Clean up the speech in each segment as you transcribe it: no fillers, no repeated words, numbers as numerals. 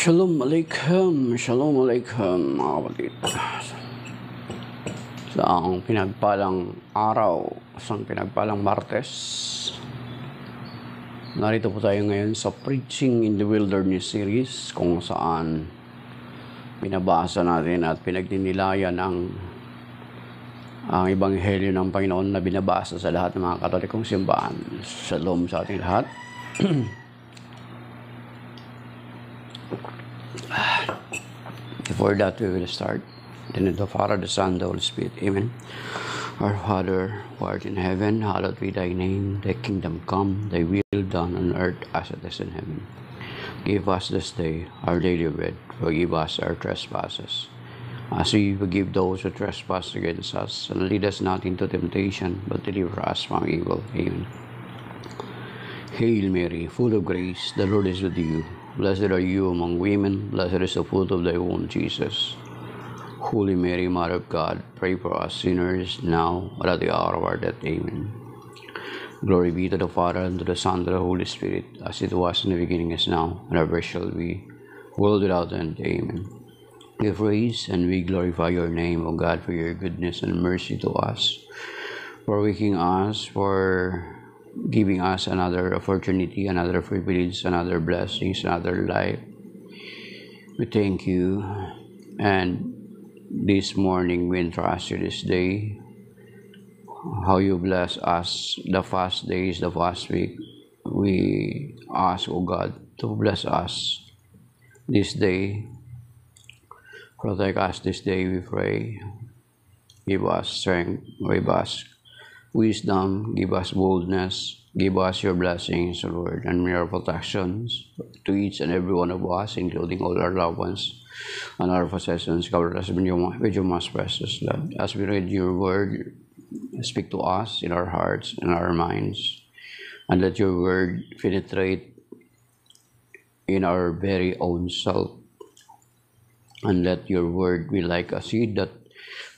Shalom Alaikum mga kapatid. Sa pinagpalang araw, sa pinagpalang Martes, narito po tayo ngayon sa Preaching in the Wilderness series, kung saan binabasa natin at pinagdinilayan ang Ebanghelyo ng Panginoon na binabasa sa lahat ng mga Katolikong simbahan. Shalom sa ating lahat. Before that, we will start. In the name of the Father, the Son, the Holy Spirit. Amen. Our Father, who art in heaven, hallowed be thy name. Thy kingdom come, thy will done on earth as it is in heaven. Give us this day our daily bread. Forgive us our trespasses, as we forgive those who trespass against us. And lead us not into temptation, but deliver us from evil. Amen. Hail Mary, full of grace, the Lord is with you. Blessed are you among women, blessed is the fruit of thy womb, Jesus. Holy Mary, Mother of God, pray for us sinners, now and at the hour of our death. Amen. Glory be to the Father, and to the Son, and to the Holy Spirit, as it was in the beginning, is now, and ever shall be, world without end. Amen. We praise and we glorify your name, O God, for your goodness and mercy to us, for waking us, for giving us another opportunity, another privilege, another blessings, another life. We thank you. And this morning we entrust you this day, how you bless us the fast days, the fast week. We ask, O God, to bless us this day. Protect us this day, we pray. Give us strength, give us wisdom, give us boldness, give us your blessings, Lord, and your protections to each and every one of us, including all our loved ones and our possessions. Cover us with your most precious blood. As we read your word, speak to us in our hearts and our minds, and let your word penetrate in our very own self, and let your word be like a seed that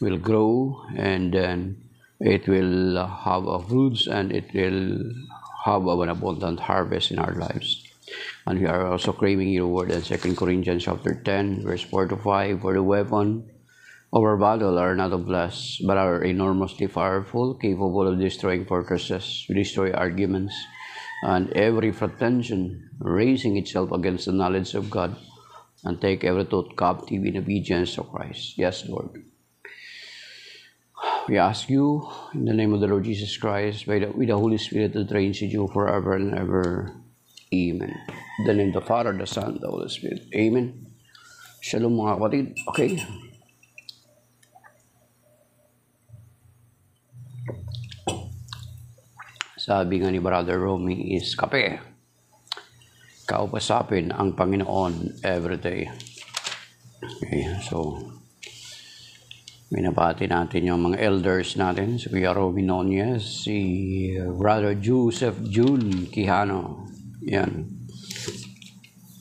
will grow, and then it will have a fruits, and it will have an abundant harvest in our lives. And we are also craving your word in 2 Corinthians chapter 10, verse 4 to 5. For the weapon of our battle are not of flesh, but are enormously powerful, capable of destroying fortresses. We destroy arguments and every pretension raising itself against the knowledge of God, and take every thought captive in obedience to Christ. Yes, Lord. We ask you, in the name of the Lord Jesus Christ, with the Holy Spirit that reigns in you forever and ever. Amen. In the name of the Father, the Son, the Holy Spirit. Amen. Shalom mga kapatid. Okay. Sabi nga ni Brother Romy is kape. Kaupasapin ang Panginoon every day. Okay, so binabati natin yung mga elders natin, si Kuya Romy Nunez, si Brother Joseph June Quijano. Yan.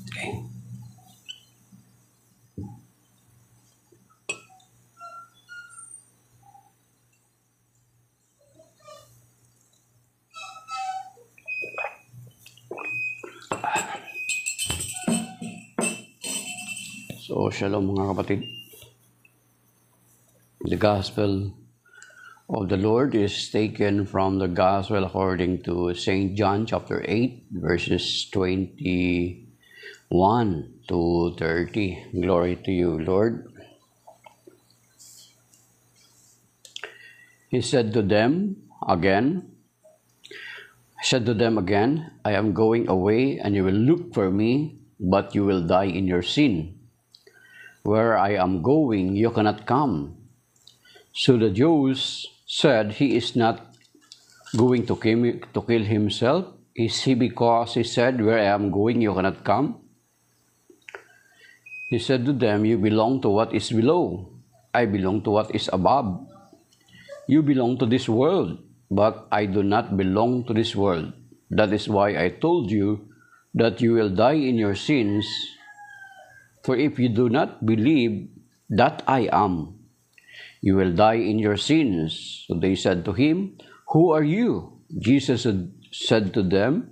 Okay. So, shalom mga kapatid. The Gospel of the Lord is taken from the Gospel according to St. John chapter 8, verses 21 to 30. Glory to you, Lord. He said to them again, I am going away, and you will look for me, but you will die in your sin. Where I am going, you cannot come. So the Jews said, he is not going to kill himself. Is he because he said, where I am going, you cannot come? He said to them, you belong to what is below. I belong to what is above. You belong to this world, but I do not belong to this world. That is why I told you that you will die in your sins. For if you do not believe that I am, you will die in your sins. So they said to him, who are you? Jesus said to them,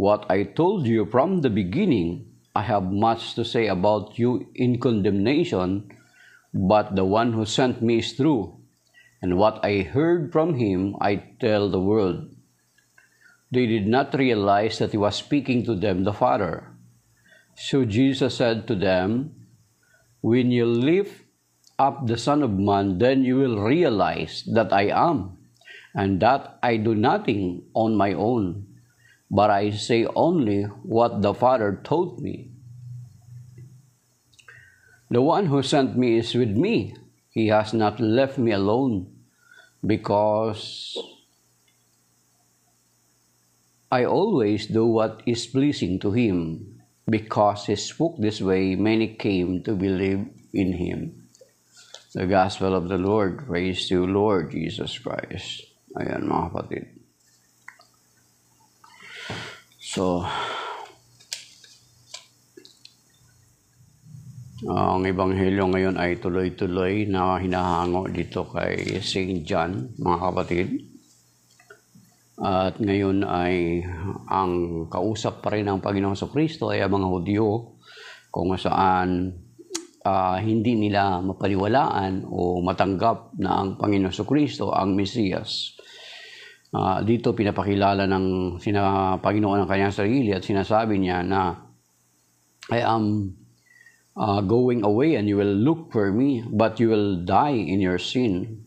what I told you from the beginning. I have much to say about you in condemnation, but the one who sent me is true, and what I heard from him I tell the world." They did not realize that he was speaking to them, the Father. So Jesus said to them, "When you lift up the Son of Man, then you will realize that I am, and that I do nothing on my own, but I say only what the Father told me. The one who sent me is with me. He has not left me alone, because I always do what is pleasing to him. Because he spoke this way, many came to believe in him." The Gospel of the Lord. Praise to you, Lord Jesus Christ. Ayan, mga kapatid. So, ang Ebanghelyo ngayon ay tuloy-tuloy na hinahango dito kay St. John, mga kapatid. At ngayon ay ang kausap pa rin ng Panginoong Kristo ay ang mga Hudyo, kung saan hindi nila mapaniwalaan o matanggap na ang Panginoong Kristo ang Mesiyas. Dito pinapakilala ng Panginoon ang kanyang sarili at sinasabi niya na, "I am going away and you will look for me, but you will die in your sin.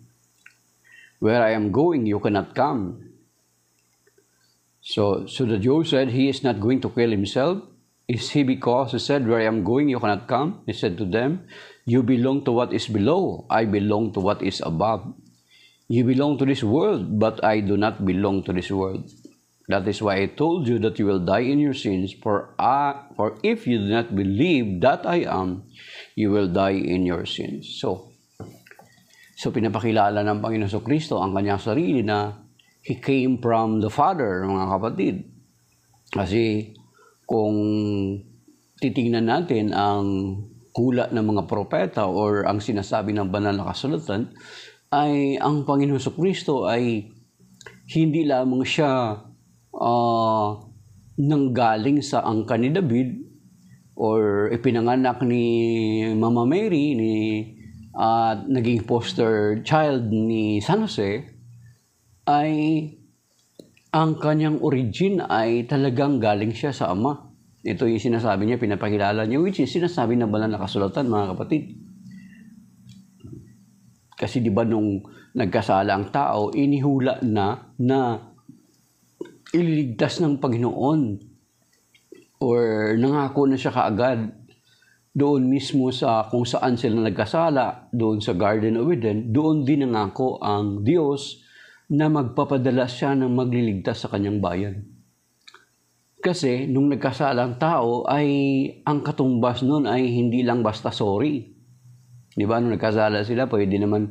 Where I am going, you cannot come." So the Jews said, "He is not going to kill himself. Is he because he said, 'Where I am going, you cannot come'?" He said to them, "You belong to what is below. I belong to what is above. You belong to this world, but I do not belong to this world. That is why I told you that you will die in your sins, for if you do not believe that I am, you will die in your sins." So pinapakilala ng Panginoon Kristo ang kanyang sarili na He came from the Father, mga kapatid. Kasi kung titingnan natin ang hula ng mga propeta or ang sinasabi ng banal na kasulatan, ay ang Panginoon Kristo ay hindi lamang siya nanggaling sa angkan ni David or ipinanganak ni Mama Mary at naging poster child ni San Jose, ay ang kanyang origin ay talagang galing siya sa Ama. Ito yung sinasabi niya, pinapakilala niya, which is sinasabi ng banal na kasulatan, mga kapatid. Kasi di ba nung nagkasala ang tao, inihula na ililigtas ng Panginoon or nangako na siya kaagad doon mismo sa kung saan sila nagkasala, doon sa Garden of Eden, doon din nangako ang Diyos na magpapadala siya ng magliligtas sa kanyang bayan. Kasi nung nagkasala ang tao ay ang katumbas noon ay hindi lang basta sorry. Di ba? Nung nagkasala sila, pwede naman,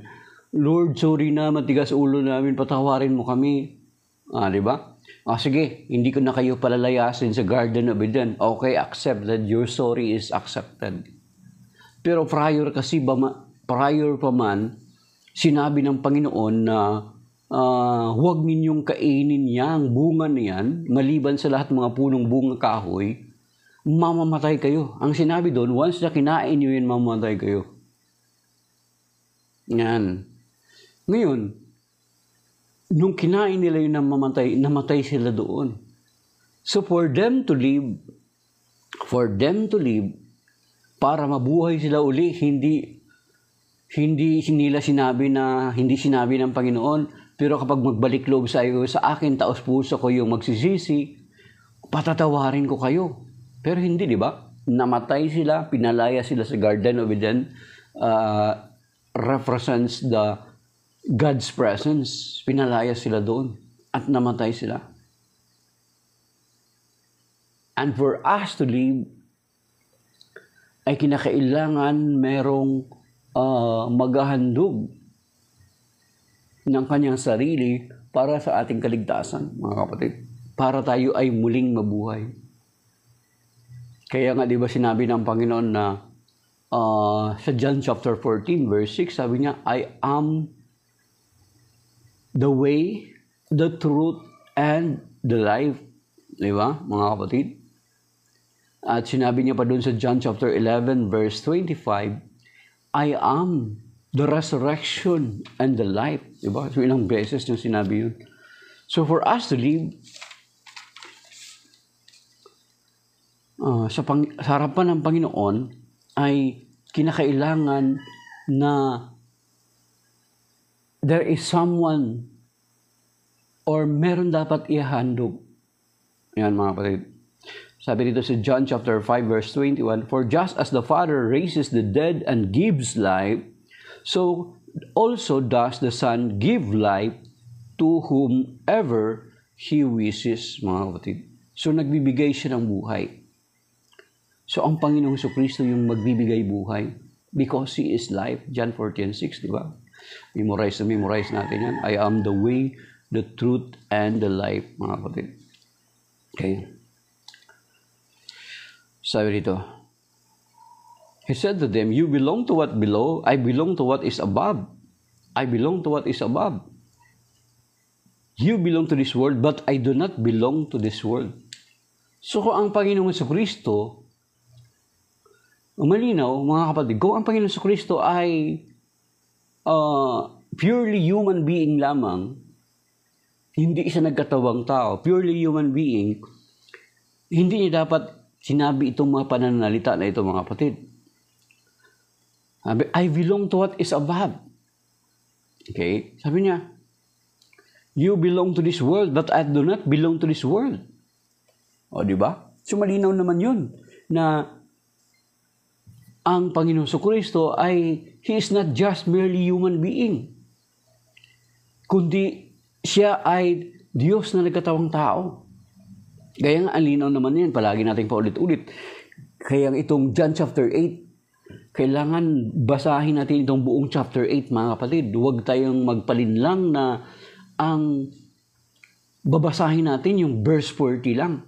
"Lord, sorry na, matigas ulo namin, patawarin mo kami." Di ba? Sige, hindi ko na kayo palalayasin sa Garden of Eden. Okay, accept that your sorry is accepted. Pero prior pa man, sinabi ng Panginoon na huwag ninyong kainin yang bunga niyan, maliban sa lahat mga punong bunga kahoy, mamamatay kayo. Ang sinabi doon, once na kinain nyo yun, mamamatay kayo. Yan. Ngayon, nung kinain nila yun na namatay sila doon. So for them to live, para mabuhay sila uli, hindi sinabi ng Panginoon, pero kapag magbalik loob sa akin, taos puso ko yung magsisisi, patatawarin ko kayo. Pero hindi, di ba? Namatay sila, pinalaya sila sa Garden of Eden, represents God's presence. Pinalaya sila doon at namatay sila. And for us to live, ay kinakailangan merong maghahandog ng kanyang sarili para sa ating kaligtasan, mga kapatid. Para tayo ay muling mabuhay. Kaya nga, di ba sinabi ng Panginoon na sa John chapter 14, verse 6, sabi niya, "I am the way, the truth, and the life." Di ba, mga kapatid? At sinabi niya pa doon sa John chapter 11 verse 25, I am the resurrection and the life. Diba? So ilang beses yung sinabi yun. So for us to live sa harapan ng Panginoon ay kinakailangan na there is someone or meron dapat ihandog. Yan mga kapatid. Sabi dito sa John chapter 5 verse 21, For just as the Father raises the dead and gives life, so also does the Son give life to whomever He wishes, mga kapatid. So nagbibigay siya ng buhay. So ang Panginoong Jesucristo yung magbibigay buhay because He is life. John 14:6, di ba? Memorize natin yan. I am the way, the truth, and the life, mga kapatid. Okay. Sabi dito, He said to them, You belong to what below, I belong to what is above. I belong to what is above. You belong to this world, but I do not belong to this world. So kung ang Panginoong Jesucristo, malinaw, mga kapatid, kung ang Panginoong Jesucristo ay purely human being lamang, hindi siya nagkatawang tao, purely human being, hindi niya dapat sinabi itong mga pananalita na ito, mga kapatid. I belong to what is above. Okay? Sabi niya, You belong to this world, but I do not belong to this world. O, di ba? So, malinaw naman yun na ang Panginoong Jesucristo ay He is not just merely human being, kundi siya ay Diyos na nagkatawang tao. Kaya nga, alinaw naman yan, palagi natin paulit-ulit. Kaya itong John chapter 8, kailangan basahin natin itong buong chapter 8, mga kapatid. Huwag tayong magpalinlang na ang babasahin natin yung verse 40 lang.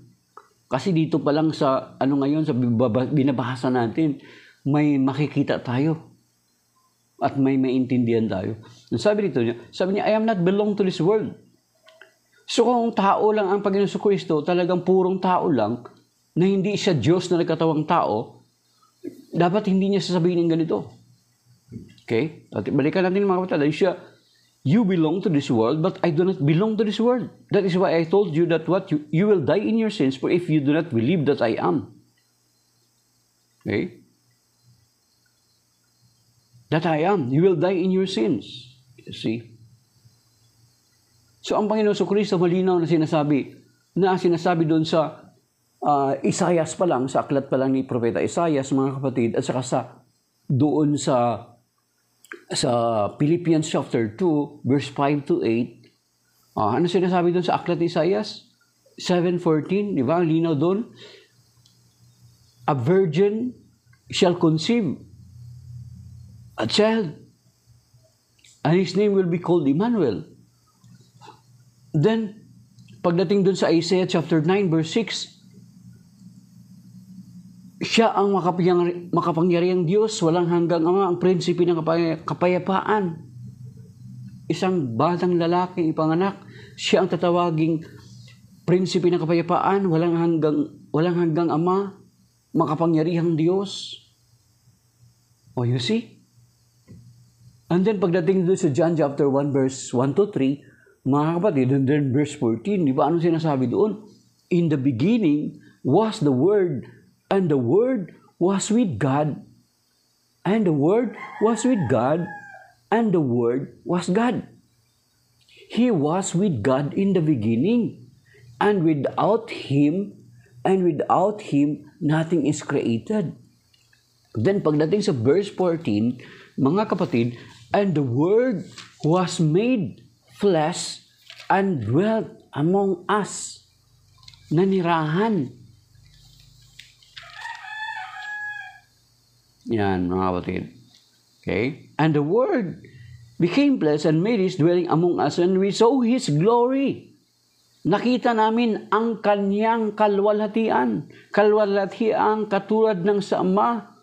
Kasi dito pa lang sa, ngayon, sa binabasa natin, may makikita tayo. At may maintindihan tayo. Sabi niya, I am not belong to this world. So kung tao lang ang Panginoon Jesucristo, talagang purong tao lang, na hindi siya Diyos na nagkatawang tao, dapat hindi niya sasabihin ng ganito. Okay? At balikan natin mga kapatid. Siya, You belong to this world, but I do not belong to this world. That is why I told you that you will die in your sins, for if you do not believe that I am. Okay? That I am. You will die in your sins. You see? So, ang Panginoon Jesucristo malinaw na sinasabi doon sa Isaias pa lang, sa aklat pa lang ni Propeta Isaias, mga kapatid, at saka doon sa Philippians chapter 2, verse 5 to 8, ano sinasabi doon sa aklat ni Isaias? 7:14, di ba? Ang linaw doon. A virgin shall conceive a child, and his name will be called Emmanuel. Then, pagdating doon sa Isaiah chapter 9, verse 6, siya ang makapangyarihang Diyos, walang hanggang Ama, ang prinsipe ng kapayapaan. Isang batang lalaki ipanganak, siya ang tatawaging prinsipe ng kapayapaan, walang hanggang Ama, makapangyarihang Diyos. Oh, you see? And then pagdating doon sa John chapter 1, verse 1 to 3, mga kapatid, and then verse 14, di ba anong sinasabi doon? In the beginning was the Word, and the Word was with God, and the Word was with God, and the Word was God. He was with God in the beginning, and without Him, nothing is created. Then pagdating sa verse 14, mga kapatid, and the Word was made flesh and dwelt among us. Nanirahan. Yan, mga kapatid. Okay? And the Word became flesh and made His dwelling among us, and we saw His glory. Nakita namin ang Kanyang kalwalhatian. Kalwalhatian katulad ng sa Ama.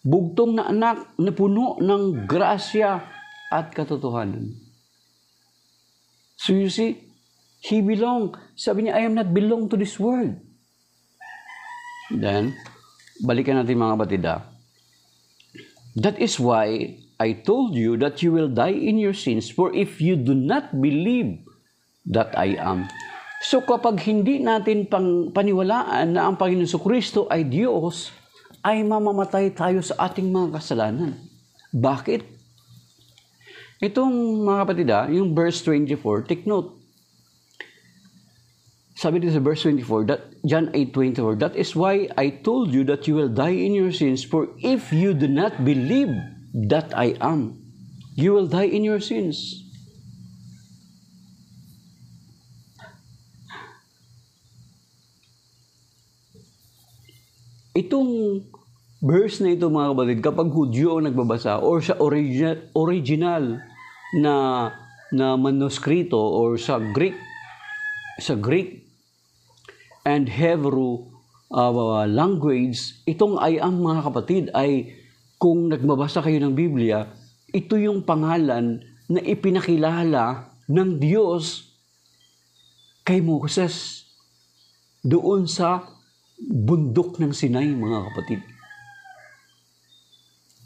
Bugtong na anak na puno ng grasya at katotohanan. So you see, He belong. Sabi niya, I am not belong to this world. Then, balikan natin mga kapatid. That is why I told you that you will die in your sins, for if you do not believe that I am. So kapag hindi natin paniwalaan na ang Panginoon Kristo ay Diyos, ay mamamatay tayo sa ating mga kasalanan. Bakit? Itong mga kapatid, yung verse 24, take note. Sabi dito sa verse 24, that John 8:24, that is why I told you that you will die in your sins, for if you do not believe that I am, you will die in your sins. Itong verse na ito mga kapatid, kapag Hudyo ang nagbabasa or sa original na manuskrito or sa Greek and Hebrew language, itong I am mga kapatid ay kung nagbabasa kayo ng Biblia, ito yung pangalan na ipinakilala ng Diyos kay Moses doon sa bundok ng Sinai, mga kapatid.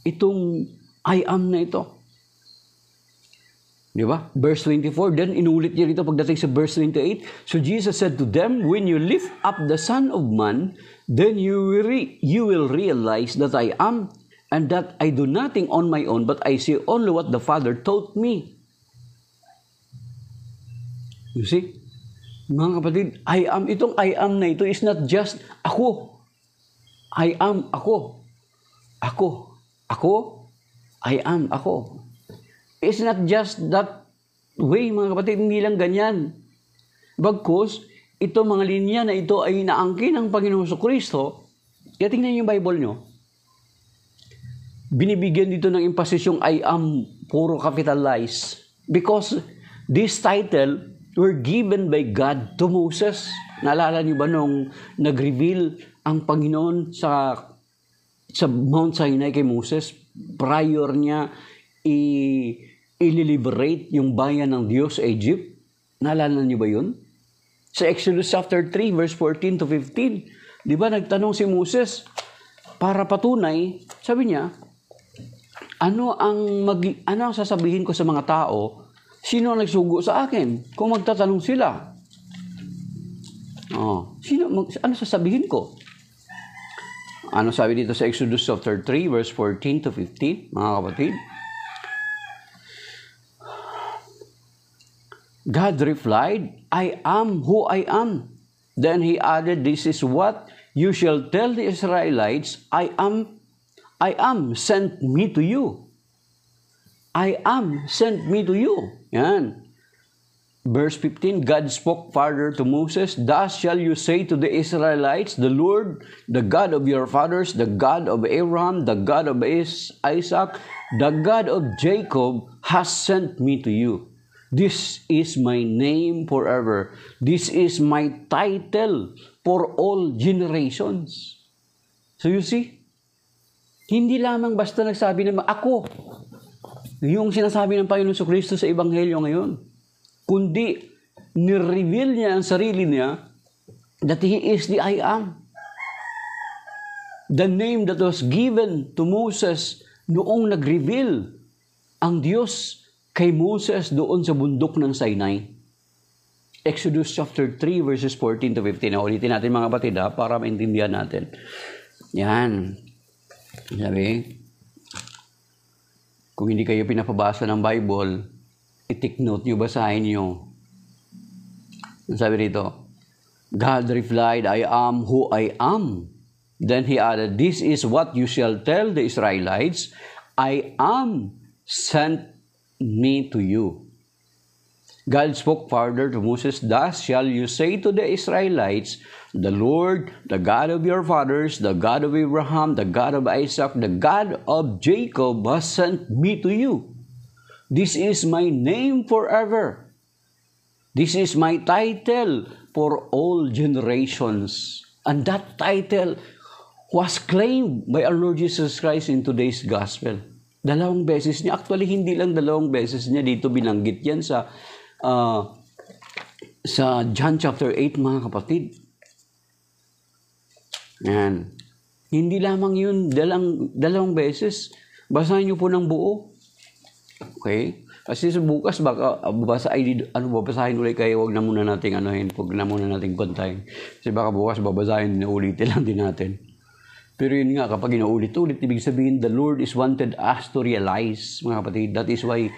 Itong I am na ito. Di ba? Verse 24, then inulit niya dito pagdating sa verse 28. So Jesus said to them, when you lift up the Son of Man, then you will realize that I am, and that I do nothing on my own, but I say only what the Father taught me. You see? Mga kapatid, I am, itong I am na ito is not just ako. I am ako. Ako. Ako. I am ako. It's not just that way, mga kapatid, hindi lang ganyan. Bagkus, ito mga linya na ito ay inaangkin ng Panginoon Kristo. Kaya tingnan niyo yung Bible nyo. Binibigyan dito ng emphasis yung I am, puro capitalize. Because this title were given by God to Moses. Naalala niyo ba nung nag-reveal ang Panginoon sa Mount Sinai kay Moses? Prior niya i-liberate yung bayan ng Diyos sa Egypt. Naalala niyo ba yun? Sa Exodus chapter 3, verse 14 to 15. Di ba nagtanong si Moses para patunay, sabi niya, ano ang sasabihin ko sa mga tao? Sino ang nagsugo sa akin? Kung magtatanong sila. Ano sasabihin ko? Ano sabi dito sa Exodus chapter 3, verse 14 to 15, mga kapatid? God replied, I am who I am. Then he added, this is what you shall tell the Israelites, I am sent me to you. I am sent me to you. Yan. Verse 15, God spoke further to Moses, thus shall you say to the Israelites, the Lord, the God of your fathers, the God of Abraham, the God of Isaac, the God of Jacob has sent me to you. This is my name forever. This is my title for all generations. So you see, hindi lamang basta nagsabi naman, ako, yung sinasabi ng Panginoon Kristo sa Ebanghelyo ngayon, kundi ni-reveal niya ang sarili niya that He is the I am. The name that was given to Moses noong nag-reveal ang Diyos kay Moses doon sa bundok ng Sinai. Exodus chapter 3 verses 14 to 15. Ulitin natin mga kapatid para maintindihan natin. Yan. Sabi, kung hindi kayo pinapabasa ng Bible, i-take note nyo, basahin nyo. Sabi rito, God replied, I am who I am. Then he added, this is what you shall tell the Israelites, I am sent me to you. God spoke further to Moses, thus shall you say to the Israelites, the Lord, the God of your fathers, the God of Abraham, the God of Isaac, the God of Jacob has sent me to you. This is my name forever. This is my title for all generations. And that title was claimed by our Lord Jesus Christ in today's gospel. 2 beses niya. Actually, hindi lang 2 beses niya dito binanggit yan sa John chapter 8, mga kapatid. Yan. Hindi lamang yun, dalawang beses. Basahin niyo po ng buo. Okay? Kasi sa bukas, baka babasahin ulit kayo, huwag na muna nating huwag na muna nating kontahin. Kasi baka bukas, babasahin, ulitin lang din natin. Pero yun nga, kapag inuulit-ulit, ibig sabihin, the Lord is wanted us to realize, mga kapatid. That is why,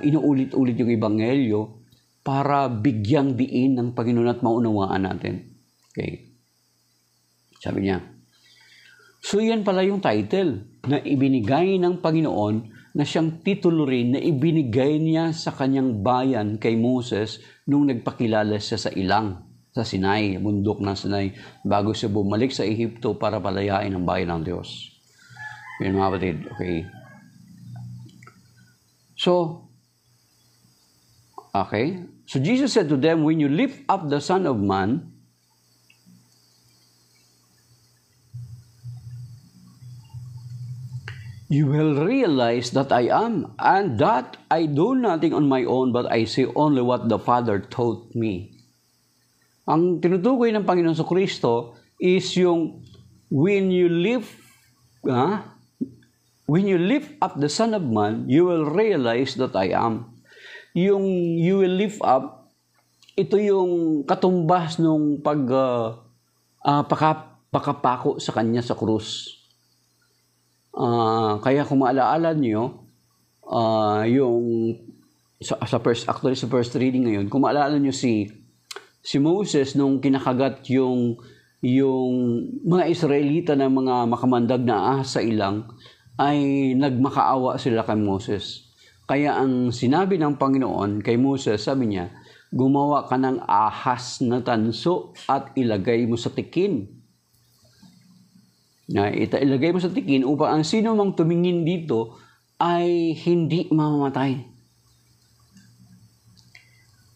inuulit-ulit yung Ebanghelyo para bigyang diin ng Panginoon at maunawaan natin. Okay? Sabi niya, so yan pala yung title na ibinigay ng Panginoon na siyang titulo rin na ibinigay niya sa kanyang bayan kay Moses nung nagpakilala siya sa ilang, sa Sinai, bundok ng Sinai, bago siya bumalik sa Ehipto para palayain ang bayan ng Diyos. Yun mga kapatid, okay. So Jesus said to them, when you lift up the Son of Man, you will realize that I am, and that I do nothing on my own, but I say only what the Father taught me. Ang tinutukoy ng Panginoon sa Kristo is yung when you lift up the Son of Man, you will realize that I am. Yung you will lift up, ito yung katumbas nung pagpapako sa kanya sa krus. Kaya kung maalaala niyo, yung sa first reading ngayon, kung maalaala niyo si Moses nung kinakagat yung mga Israelita na mga makamandag na ahas sa ilang, ay nagmakaawa sila kay Moses. Kaya ang sinabi ng Panginoon kay Moses, sabi niya, gumawa ka ng ahas na tanso at ilagay mo sa tikin. Na ilagay mo sa tikin upang ang sino mang tumingin dito ay hindi mamamatay.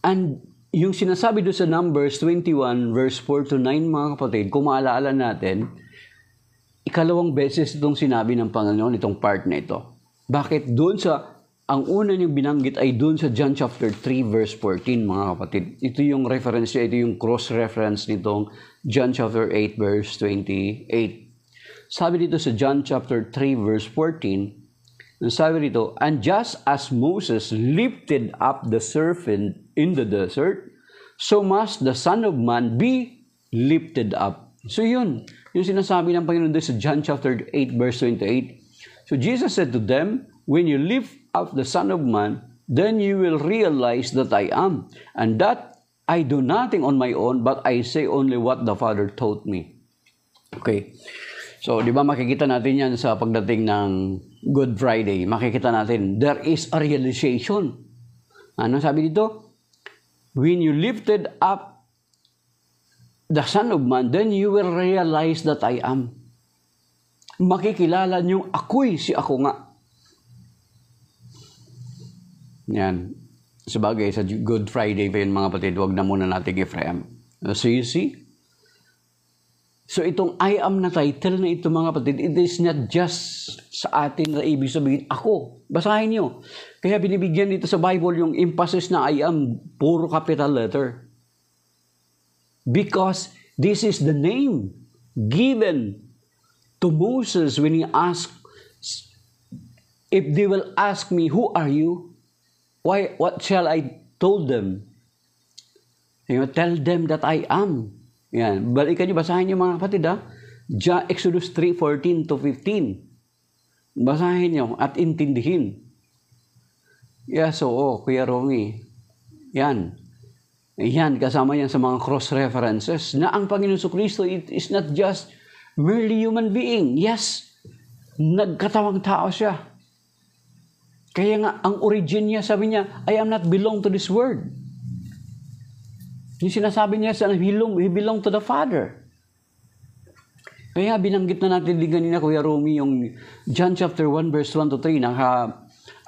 And yung sinasabi doon sa Numbers 21 verse 4 to 9 mga kapatid, kung maalaala natin, ikalawang beses itong sinabi ng Panginoon itong part na ito. Bakit? Doon ang una niyong binanggit ay doon sa John chapter 3 verse 14 mga kapatid. Ito yung reference niya, ito yung cross-reference nitong John chapter 8 verse 28. Sabi dito sa John chapter 3 verse 14, sabi dito, and just as Moses lifted up the serpent in the desert, so must the Son of Man be lifted up. So yun, yung sinasabi ng Panginoon doon sa John chapter 8 verse 28. So Jesus said to them, when you lift up the Son of Man, then you will realize that I am, and that I do nothing on my own, but I say only what the Father taught me. Okay. So, di ba makikita natin yan sa pagdating ng Good Friday. Makikita natin, there is a realization. Ano sabi dito? When you lifted up the Son of Man, then you will realize that I am. Makikilala niyo, ako'y si ako nga. Yan. Sabagay, sa Good Friday pa yun mga kapatid, huwag na muna natin i-frame. So you see? So itong I am na title na ito mga kapatid, it is not just sa atin na ibig sabihin, ako. Basahin niyo. Kaya binibigyan dito sa Bible yung emphasis na I am, puro capital letter. Because this is the name given to Moses when he asked, if they will ask me, who are you? What shall I told them? Tell them that I am. Yan. Balikan niyo, basahin niyo mga kapatid ha. Exodus 3:14 to 15. Basahin niyo at intindihin. Yeah, so, Kuya Romy. Yan. Yan, kasama yan sa mga cross-references na ang Panginoon Kristo is not just merely human being. Yes, nagkatawang tao siya. Kaya nga, ang origin niya, sabi niya, I am not belong to this world. Yung sinasabi niya, he belong to the Father. Kaya binanggit na natin din kanina, Kuya Romy, yung John chapter 1, verse 1 to 3.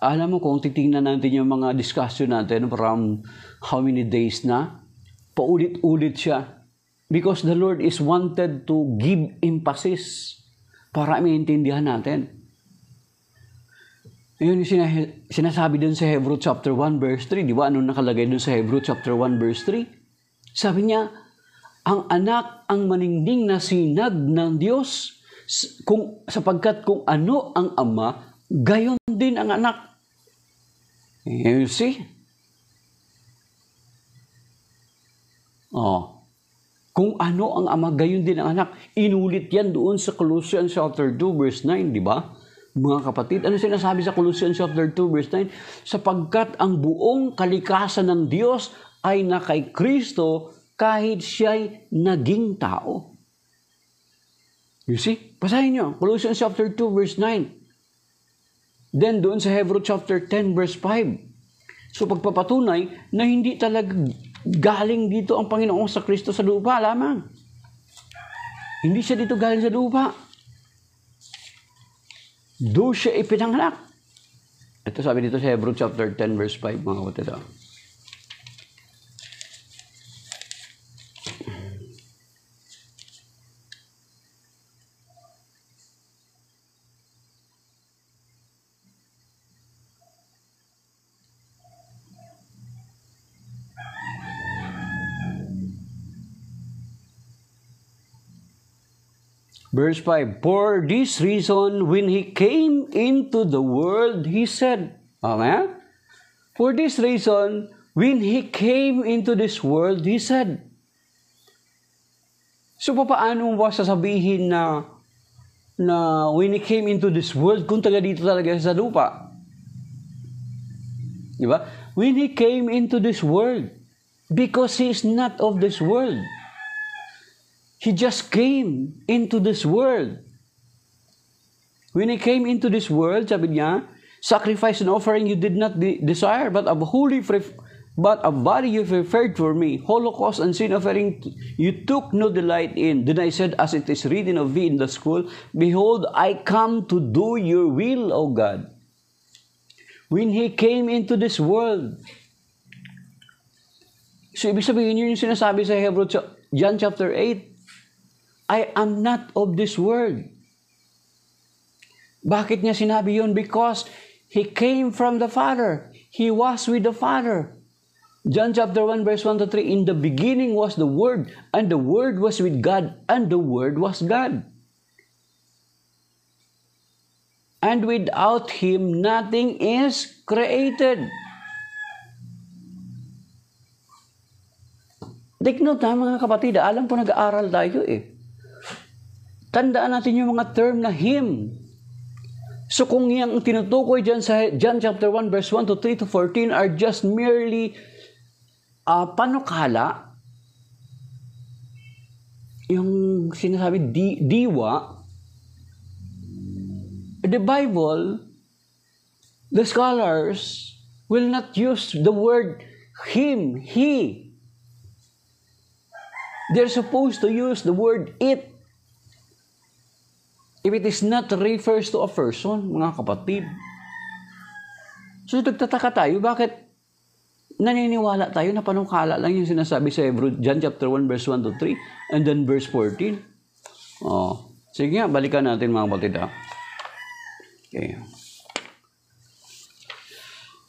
Alam mo, kung titingnan natin yung mga discussion natin from how many days na, paulit-ulit siya. Because the Lord is wanted to give emphasis para maintindihan natin. Yun yung sinasabi dun sa Hebrew chapter 1 verse 3. Di ba? Anong nakalagay dun sa Hebrew chapter 1 verse 3? Sabi niya, ang anak ang maningning na sinag ng Diyos, sapagkat kung ano ang ama, gayon din ang anak. You see? Kung ano ang ama, gayon din ang anak. Inulit yan doon sa Colossians chapter 2 verse 9, di ba? Mga kapatid, ano sinasabi sa Colossians chapter 2 verse 9? Sapagkat ang buong kalikasan ng Diyos ay na kay Kristo kahit siya'y naging tao. You see? Basahin nyo, Colossians chapter 2 verse 9. Then doon sa Hebrew chapter 10 verse 5. So pagpapatunay na hindi talaga galing dito ang Panginoong sa Kristo sa lupa lamang. Hindi siya dito galing sa lupa. Doon siya ipinanganak. Ito sabi dito sa Hebrew chapter 10 verse 5, mga kapatid. Verse 5, for this reason, when he came into the world, he said, amen? For this reason, when he came into this world, he said. So, paano mo ba sasabihin na when he came into this world, kung taga dito talaga sa lupa? Diba? When he came into this world, because he is not of this world. He just came into this world. When he came into this world, sabi niya, sacrifice and offering you did not desire, but a body you prepared for me. Holocaust and sin offering you took no delight in. Then I said, as it is written of thee in the scroll, behold, I come to do your will, O God. When he came into this world. So, ibig sabihin yun yung sinasabi sa John chapter 8. I am not of this world. Bakit niya sinabi yun? Because he came from the Father. He was with the Father. John chapter 1 verse 1 to 3, in the beginning was the Word, and the Word was with God, and the Word was God. And without Him, nothing is created. Take note na mga kapatid, alam po nag-aaral tayo Tandaan natin yung mga term na Him. So kung yung tinutukoy dyan sa John chapter 1 verse 1 to 3 to 14 are just merely panukala, yung sinasabi diwa, the Bible, the scholars will not use the word Him, He. They're supposed to use the word it. If it is not refers to a person, mga kapatid. So, nagtataka tayo, bakit naniniwala tayo na panukala lang yung sinasabi sa John chapter 1, verse 1 to 3, and then verse 14? Sige nga, balikan natin mga kapatid. Okay.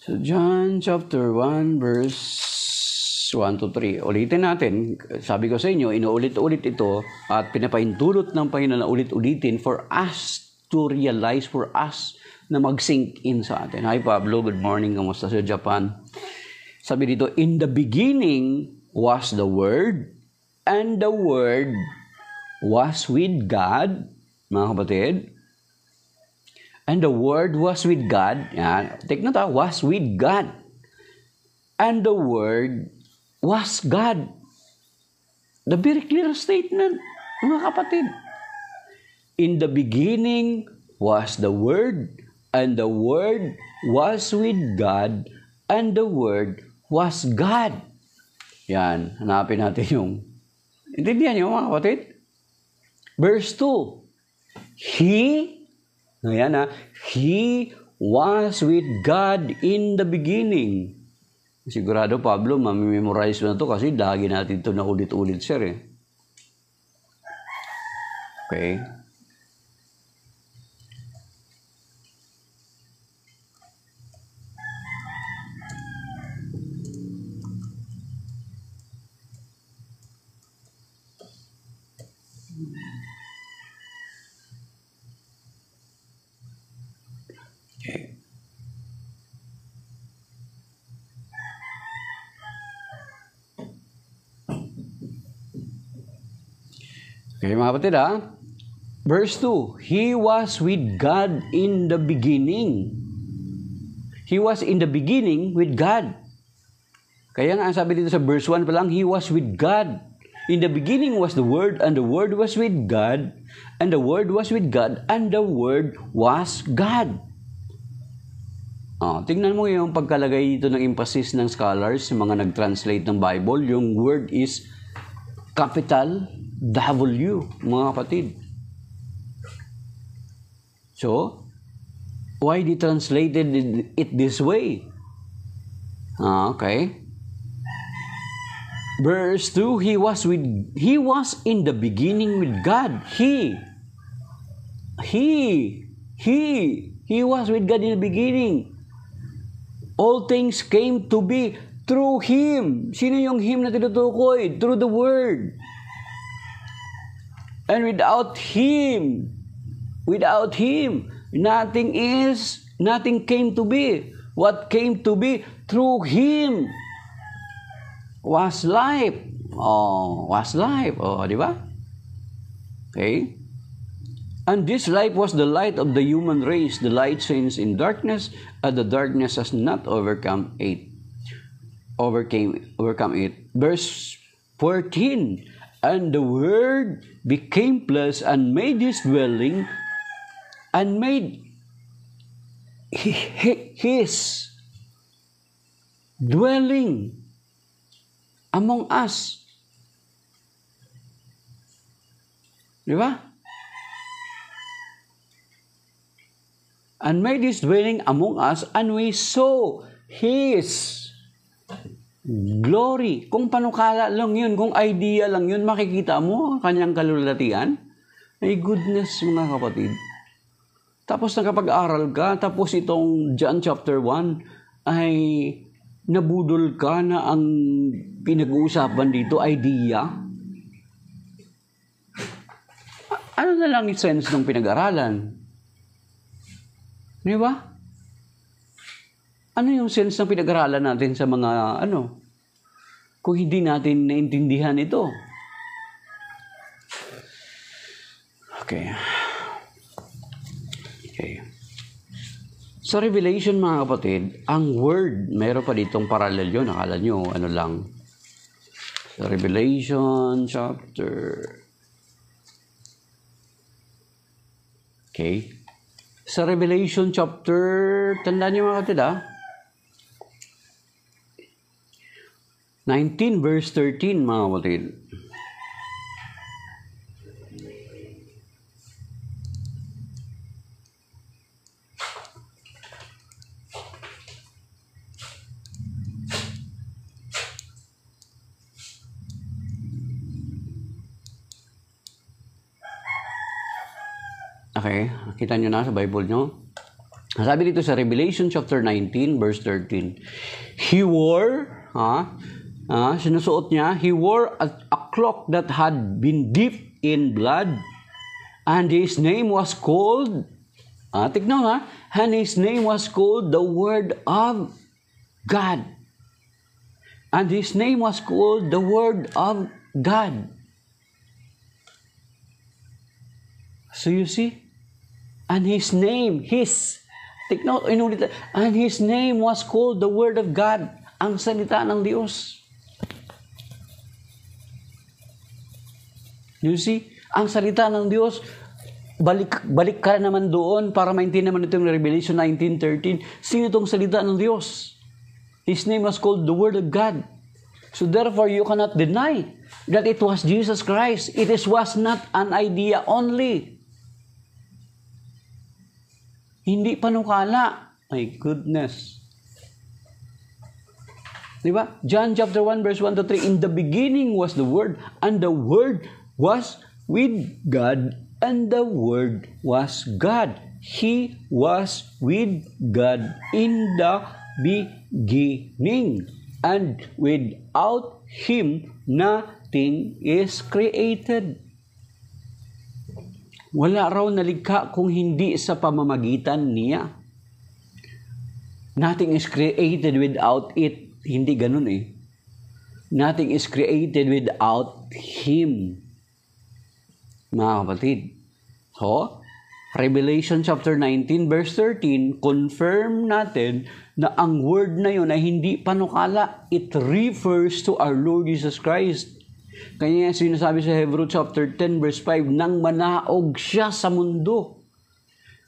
So, John chapter 1, verse 1 to 3. Ulitin natin. Sabi ko sa inyo, inuulit-ulit ito at pinapaintulot ng Panginoon na ulit-ulitin for us to realize, for us na mag-sink in sa atin. Hi Pablo, good morning. Kamusta sa Japan? Sabi dito, in the beginning was the Word, and the Word was with God. Mga kapatid, and the Word was with God. Yan. Take note, was with God. And the Word was God. The very clear statement, mga kapatid. In the beginning was the Word, and the Word was with God, and the Word was God. Yan, hanapin natin yung, intindihan niyo mga kapatid? Verse 2, He was with God in the beginning. Sigurado, Pablo, mamimemorize mo na ito kasi lagi natin ito na ulit-ulit, sir. Okay. Okay. Okay, mga kapatid Verse 2, He was with God in the beginning. He was in the beginning with God. Kaya nga, sabi dito sa verse 1 pa lang, He was with God. In the beginning was the Word, and the Word was with God, and the Word was with God, and the Word was God. Tingnan mo yung pagkalagay dito ng emphasis ng scholars, mga nag-translate ng Bible, yung word is capital W, mga kapatid. So, why they translated it this way? Okay. Verse 2, He was in the beginning with God. He was with God in the beginning. All things came to be through Him. Sino yung Him na tinutukoy? Through the Word. And without Him, nothing came to be. What came to be through Him was life. Di ba? Okay. And this life was the light of the human race. The light shines in darkness, and the darkness has not overcome it. Verse 14. And the Word became flesh and made His dwelling, and made His dwelling among us. Di ba? And made His dwelling among us, and we saw His glory. Kung panukala lang yun, kung idea lang yun, makikita mo ang kanyang kalulatian. Ay goodness, mga kapatid. Tapos nakapag-aral ka, tapos itong John chapter 1, ay nabudol ka na ang pinag-uusapan dito, idea. Ano na lang yung sense ng pinag-aralan? Di ba? Ano yung sense ng pinag-aralan natin sa mga kung hindi natin naintindihan ito? Okay. Sa Revelation, mga kapatid, ang word, meron pa ditong parallel yun. Akala nyo, lang. Sa Revelation chapter... Okay. Sa Revelation chapter, tandaan nyo mga kapatid 19 verse 13, mga kapatid. Okay, kita nyo na sa Bible nyo. Sabi dito sa Revelation chapter 19 verse 13, He wore, sinusuot niya, He wore a cloak that had been dipped in blood, and His name was called, tignan and His name was called the Word of God. And His name was called the Word of God. So you see, and His name, and His name was called the Word of God, ang salita ng Diyos. You see, ang salita ng Diyos, balik ka naman doon para maintindihan naman itong Revelation 19:13. Sino itong salita ng Diyos? His name was called the Word of God. So therefore, you cannot deny that it was Jesus Christ. It was not an idea only. Hindi panukala. My goodness. Diba? John chapter 1 verse 1 to 3, In the beginning was the Word, and the Word was with God, and the Word was God. He was with God in the beginning, and without Him nothing is created. Wala raw nalikha kung hindi sa pamamagitan niya. Nothing is created without it. Hindi ganun eh. Nothing is created without Him. Mga kapatid. So, Revelation chapter 19 verse 13, confirm natin na ang word na yun ay hindi panukala. It refers to our Lord Jesus Christ. Kaya sinasabi sa Hebrew chapter 10 verse 5, nang manaog siya sa mundo.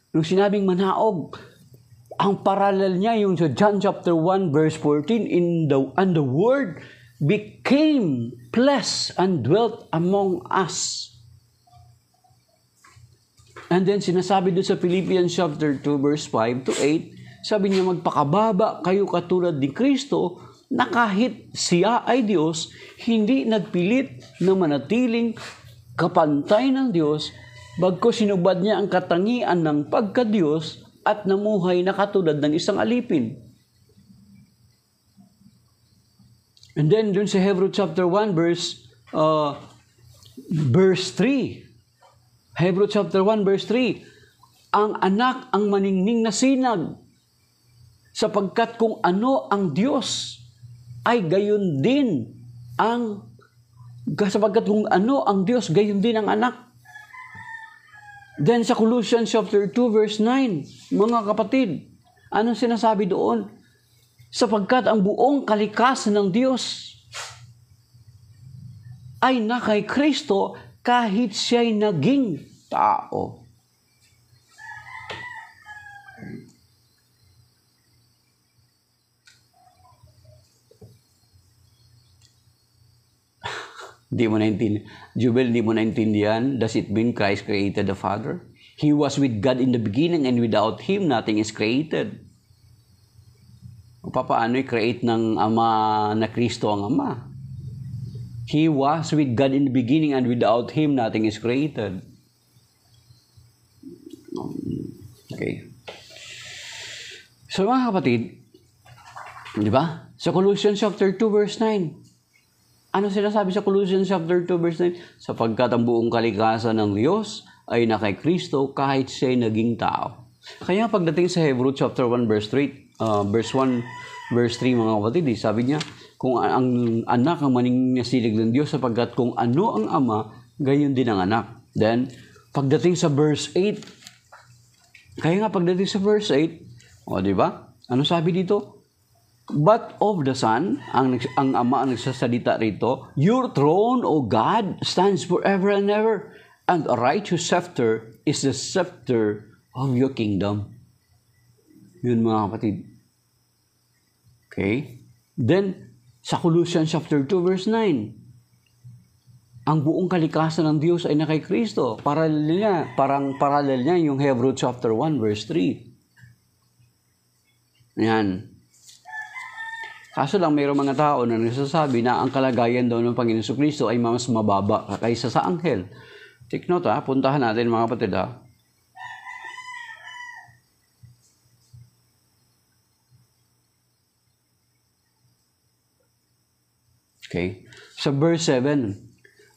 Nung sinabing manaog, ang parallel niya yung sa John chapter 1 verse 14, and the word became flesh and dwelt among us. And then sinasabi doon sa Philippians chapter 2 verse 5 to 8, sabi niya, magpakababa kayo katulad ni Kristo, na kahit siya ay Diyos, hindi nagpilit na manatiling kapantay ng Diyos, bagkus sinubad niya ang katangian ng pagka-Diyos at namuhay na katulad ng isang alipin. And then dun sa Hebrew chapter 1 verse 3, Hebrew chapter 1 verse 3, ang anak ang maningning na sinag, sapagkat kung ano ang Diyos, ay gayon din sapagkat kung ano ang Diyos, gayon din ang anak. Then sa Colossians chapter 2 verse 9, mga kapatid, anong sinasabi doon? Sapagkat ang buong kalikasan ng Diyos ay na kay Kristo kahit siya'y naging tao. Hindi mo naintindihan. Jubel, hindi mo naintindihan. Does it mean Christ created the Father? He was with God in the beginning and without Him, nothing is created. O paano i-create ng Ama na Kristo ang Ama? He was with God in the beginning and without Him, nothing is created. Okay. So mga kapatid, di ba? Sa Colossians chapter 2 verse 9, ano sinasabi sa Colossians chapter 2 verse 9? Sapagkat ang buong kalikasan ng Diyos ay na kay Kristo kahit siya'y naging tao. Kaya pagdating sa Hebrew chapter 1 verse 3, verse 1 verse 3 mga kapatid, sabi niya, kung ang anak ang maningasilig ng Diyos, sapagkat kung ano ang ama, gayon din ang anak. Then, pagdating sa verse 8, kaya nga pagdating sa verse 8, o di ba? Ano sabi dito? But of the Son, ang Ama ang nagsasalita rito, your throne, O God, stands forever and ever, and a righteous scepter is the scepter of your kingdom. Yun mga kapatid. Okay? Then, sa Colossians chapter 2 verse 9, ang buong kalikasan ng Diyos ay na kay Kristo. Parallel niya yung Hebrew chapter 1 verse 3. Yan. Kaso lang, mayroong mga tao na nagsasabi na ang kalagayan daw ng Panginoon Kristo ay mas mababa kaysa sa anghel. Take note puntahan natin mga kapatid Okay. Sa verse 7,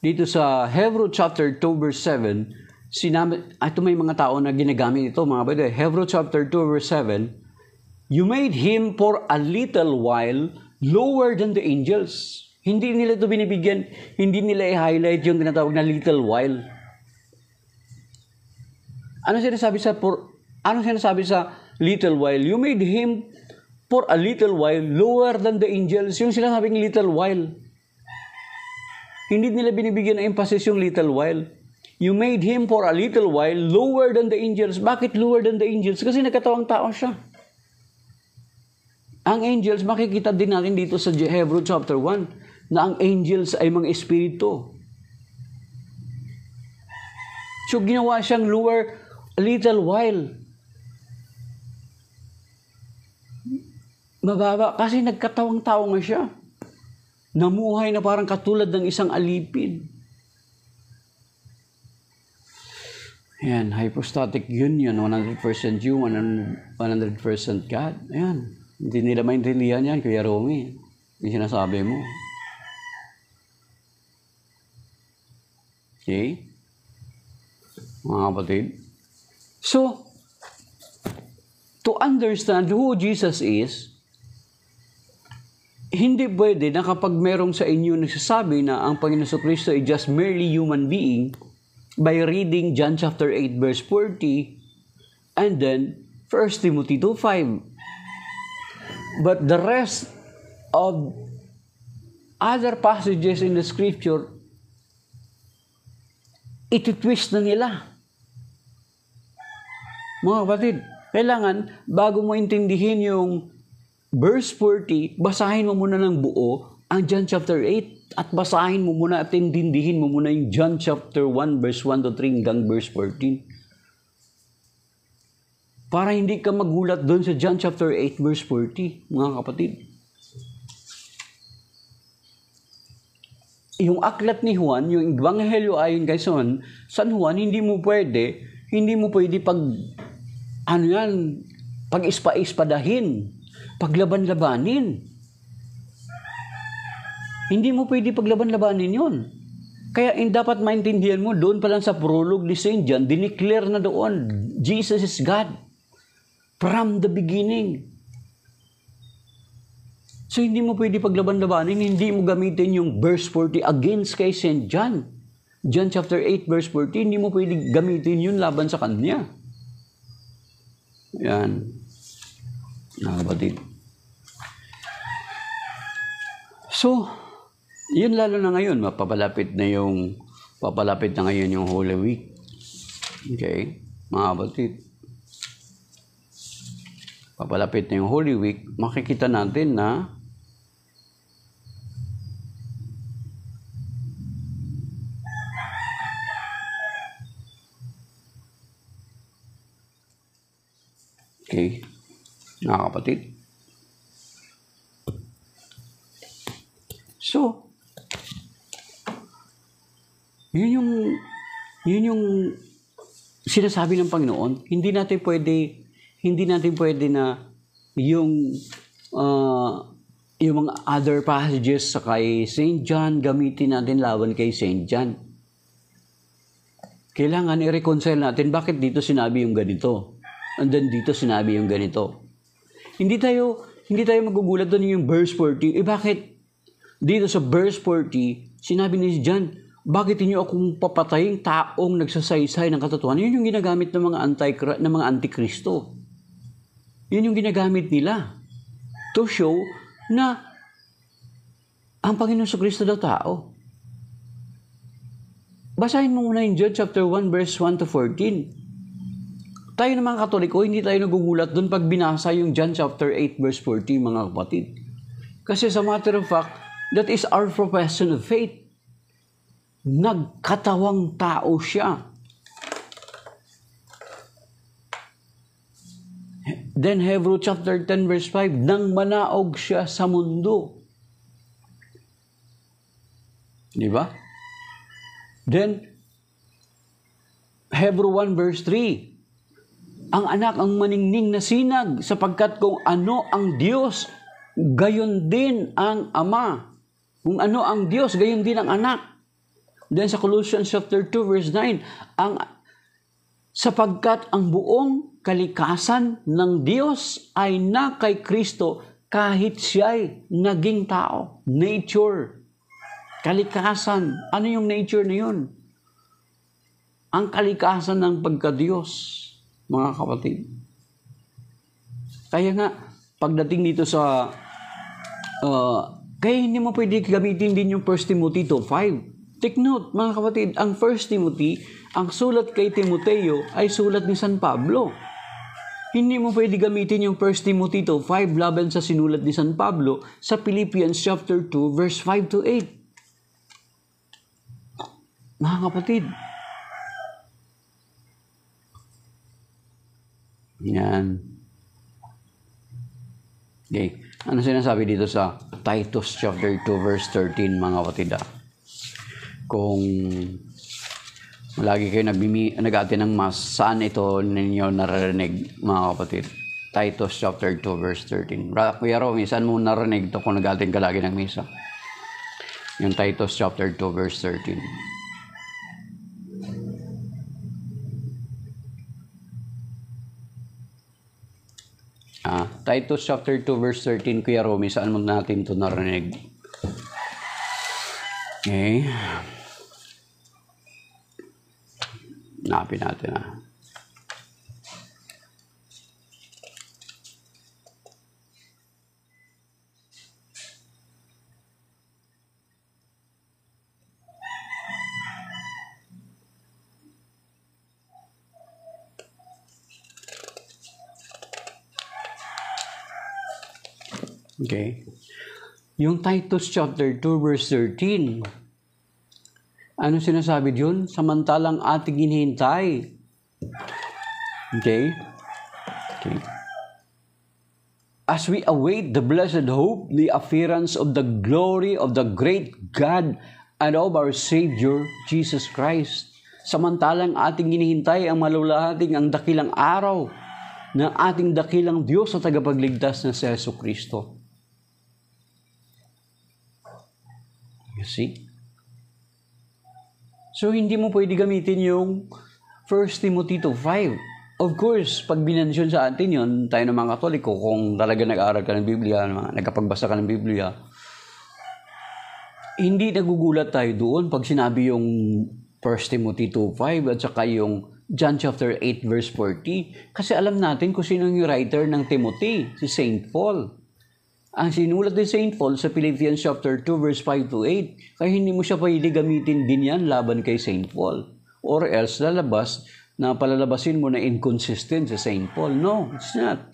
dito sa Hebrew chapter 2 verse 7, ito may mga tao na ginagamit ito mga kapatid. Hebrew chapter 2 verse 7, you made Him for a little while lower than the angels. Hindi nila ito binibigyan, hindi nila i-highlight yung tinatawag na little while. Ano sinasabi sa little while? You made Him for a little while lower than the angels. Yung sinasabing little while. Hindi nila binibigyan ng emphasis yung little while. You made Him for a little while lower than the angels. Bakit lower than the angels? Kasi nagkatawang tao siya. Ang angels, makikita din natin dito sa Hebrew chapter 1 na ang angels ay mga espiritu. So, ginawa siyang lower a little while. Mababa, kasi nagkatawang tao nga siya. Namuhay na parang katulad ng isang alipin. Ayan, hypostatic union, 100% human, 100% God. Ayan. Hindi nila maintindihan yan, Kuya Romy. Yung sinasabi mo. Okay? mga kapatid. So, to understand who Jesus is, hindi pwede na kapag merong sa inyo nagsasabi na ang Panginoon Kristo ay just merely human being by reading John chapter 8 verse 40 and then 1 Timothy 2:5. But the rest of other passages in the scripture, iti-twist na nila. Mga kapatid, kailangan bago mo intindihin yung verse 40, basahin mo muna ng buo ang John chapter 8 at basahin mo muna at intindihin mo muna yung John chapter 1 verse 1 to 3 hanggang verse 14. Para hindi ka magulat doon sa John chapter 8 verse 40, mga kapatid. Yung aklat ni Juan, yung Ebanghelyo ayon kay San Juan, hindi mo pwede pag-ispa-ispadahin, paglaban-labanin. Hindi mo pwede paglaban-labanin yun. Kaya dapat maintindihan mo, doon pa lang sa prologue ni St. John, dineclare na doon, Jesus is God. From the beginning. So, hindi mo pwede paglaban-labanin, hindi mo gamitin yung verse 40 against kay St. John. John chapter 8 verse 40, hindi mo pwede gamitin yun laban sa kanya. Yan. Nakapatid. So, yun lalo na ngayon, papalapit na ngayon yung Holy Week. Okay? Mga kapatid. Papalapit na yung Holy Week, makikita natin na okay, mga kapatid. So, yun yung sinasabi ng Panginoon. Hindi natin pwede na yung mga other passages sa kay St. John, gamitin natin laban kay St. John. Kailangan i-reconcile natin bakit dito sinabi yung ganito. And then dito sinabi yung ganito. Hindi tayo magugulat doon yung verse 40. Bakit dito sa verse 40, sinabi ni John, bakit niyo akong papatayin taong nagsasaysay ng katotohanan? Yun yung ginagamit ng mga antikristo. Yun yung ginagamit nila to show na ang Panginoon Kristo daw tao. Basahin mo muna yung John chapter 1 verse 1 to 14. Tayo ng mga Katoliko, hindi tayo nagugulat doon pag binasa yung John chapter 8 verse 40, mga kapatid. Kasi sa matter of fact, that is our profession of faith. Nagkatawang tao siya. Then Hebrew chapter 10 verse 5, nang manaog siya sa mundo. Di ba? Then Hebrew 1 verse 3, ang anak ang maningning na sinag, sapagkat kung ano ang Diyos, gayon din ang Ama. Kung ano ang Diyos, gayon din ang anak. Then sa Colossians chapter 2 verse 9, sapagkat ang buong kalikasan ng Diyos ay na kay Kristo kahit siya'y naging tao. Nature. Kalikasan. Ano yung nature na yun? Ang kalikasan ng pagka-Diyos, mga kapatid. Kaya nga, pagdating dito sa kaya hindi mo pwede gamitin din yung 1 Timothy 2:5. Take note, mga kapatid, ang 1 Timothy, ang sulat kay Timoteo ay sulat ni San Pablo. Hindi mo pwede gamitin yung 1 Timothy 2:5 laban sa sinulat ni San Pablo sa Philippians chapter 2 verse 5 to 8. Mga kapatid. Yan. Okay. Ano sinasabi dito sa Titus chapter 2 verse 13, mga kapatid? Kung lagi kayo nag-ate ng mas, saan ito ninyo naririnig, mga kapatid? Titus chapter 2 verse 13. Kuya Romy, saan mo narinig ito kung nag-ate ka lagi ng misa? Yung Titus chapter 2 verse 13. Titus chapter 2 verse 13, Kuya Romy, saan mo natin ito narinig? Okay. Napin natin Okay. Yung Titus chapter 2 verse 13. Ano sinasabi diyon? Samantalang ating hinihintay. Okay? Okay. As we await the blessed hope, the appearance of the glory of the great God and of our Savior, Jesus Christ. Samantalang ating hinihintay ang malulahating ang dakilang araw ng ating dakilang Diyos sa tagapagligtas na si Jesucristo. You see? So, hindi mo pwede gamitin yung 1 Timothy 2:5. Of course, pag binensyon sa atin yun, tayo ng mga Katoliko, kung talaga nag-aaral ka ng Biblia, nagkapagbasa ka ng Biblia, hindi nagugulat tayo doon pag sinabi yung 1 Timothy 2:5 at saka yung John chapter 8 verse 40. Kasi alam natin kung sino yung writer ng Timothy, si Saint Paul. Ang sinulat ni Saint Paul sa Philippians chapter 2 verse 5 to 8. Kaya hindi mo siya pwede gamitin din yan laban kay Saint Paul. Or else lalabas na palalabasin mo na inconsistent sa Saint Paul. No, it's not.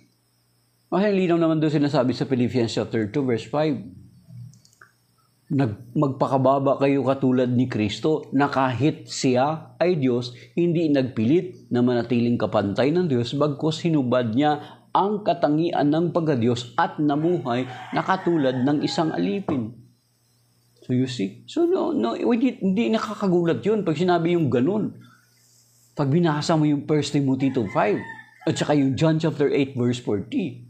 Kasi linaw naman doon sinasabi sa Philippians chapter 2 verse 5. Magpakababa kayo katulad ni Kristo na kahit siya ay Diyos, hindi nagpilit na manatiling kapantay ng Diyos bagkus hinubad niya ang katangian ng pagkadiyos at namuhay na katulad ng isang alipin. So you see? So hindi nakakagulat yun pag sinabi yung ganun. Pag binasa mo yung 1 Timothy 2:5 at saka yung John chapter 8 verse 40.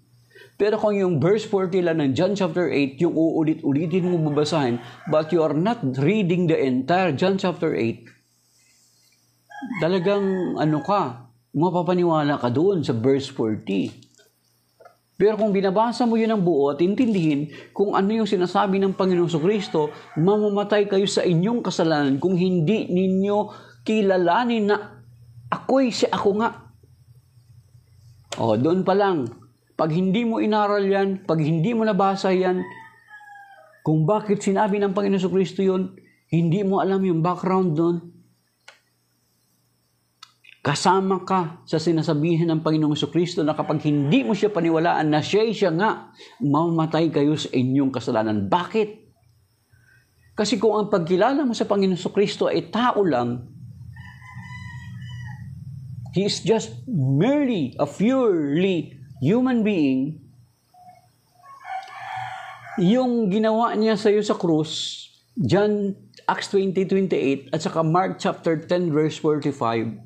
Pero kung yung verse 40 lang ng John chapter 8, yung uulit-ulitin mo babasahin, but you are not reading the entire John chapter 8, talagang mapapaniwala ka doon sa verse 40. Pero kung binabasa mo yun ng buo at intindihin kung ano yung sinasabi ng Panginoong Jesucristo, mamamatay kayo sa inyong kasalanan kung hindi ninyo kilalanin na ako'y si ako nga. Doon pa lang. Pag hindi mo inaral yan, pag hindi mo nabasa yan, kung bakit sinabi ng Panginoong Jesucristo yun, hindi mo alam yung background doon, kasama ka sa sinasabihin ng Panginoong Jesucristo na kapag hindi mo siya paniwalaan na siya nga, mamamatay kayo sa inyong kasalanan. Bakit? Kasi kung ang pagkilala mo sa Panginoong Jesucristo ay tao lang, He is just merely a purely human being, yung ginawa niya sa iyo sa krus, Acts 20:28 at saka Mark chapter 10 verse 45,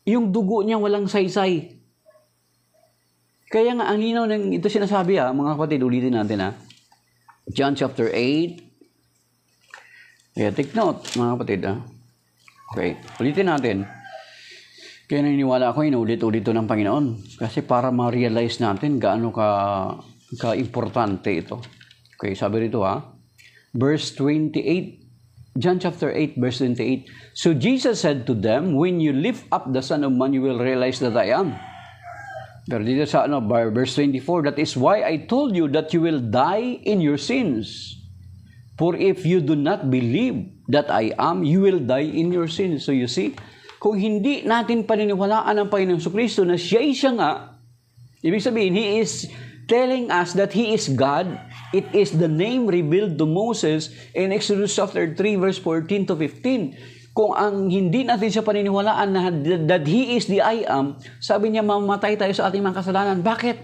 yung dugo niya walang saysay. Kaya nga, ang linaw ng ito sinasabi mga kapatid, ulitin natin John chapter 8. Kaya take note, mga kapatid Okay, ulitin natin. Kaya naniniwala ako, inulit-ulit ito ng Panginoon. Kasi para ma-realize natin gaano ka-importante ito. Okay, sabi rito verse 28. John chapter 8 verse 28. So Jesus said to them, when you lift up the Son of Man, you will realize that I am. Pero dito sa verse 24, that is why I told you that you will die in your sins. For if you do not believe that I am, you will die in your sins. So you see, kung hindi natin paniniwalaan ang Panginoong Jesucristo na siya nga, ibig sabihin, He is telling us that He is God. It is the name revealed to Moses in Exodus chapter 3 verse 14 to 15. Kung ang hindi natin siya paniniwalaan na that He is the I am, sabi niya mamamatay tayo sa ating mga kasalanan. Bakit?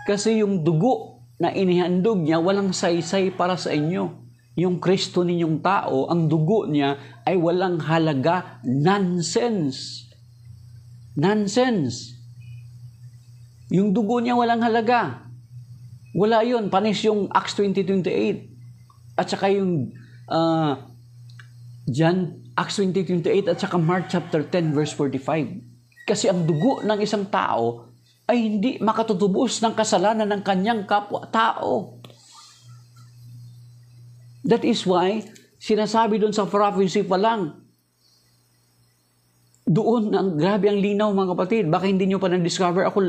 Kasi yung dugo na inihandog niya walang saysay para sa inyo. Yung Kristo ninyong tao, ang dugo niya ay walang halaga. Nonsense. Nonsense. Yung dugo niya walang halaga. Wala yun. Panis yung Acts 20:28. At saka yung Acts 20:28 at saka Mark chapter 10 verse 45. Kasi ang dugo ng isang tao ay hindi makatutubos ng kasalanan ng kanyang kapwa-tao. That is why, sinasabi doon sa prophecy pa lang, doon, grabe ang linaw mga kapatid. Baka hindi nyo pa na-discover. Ako,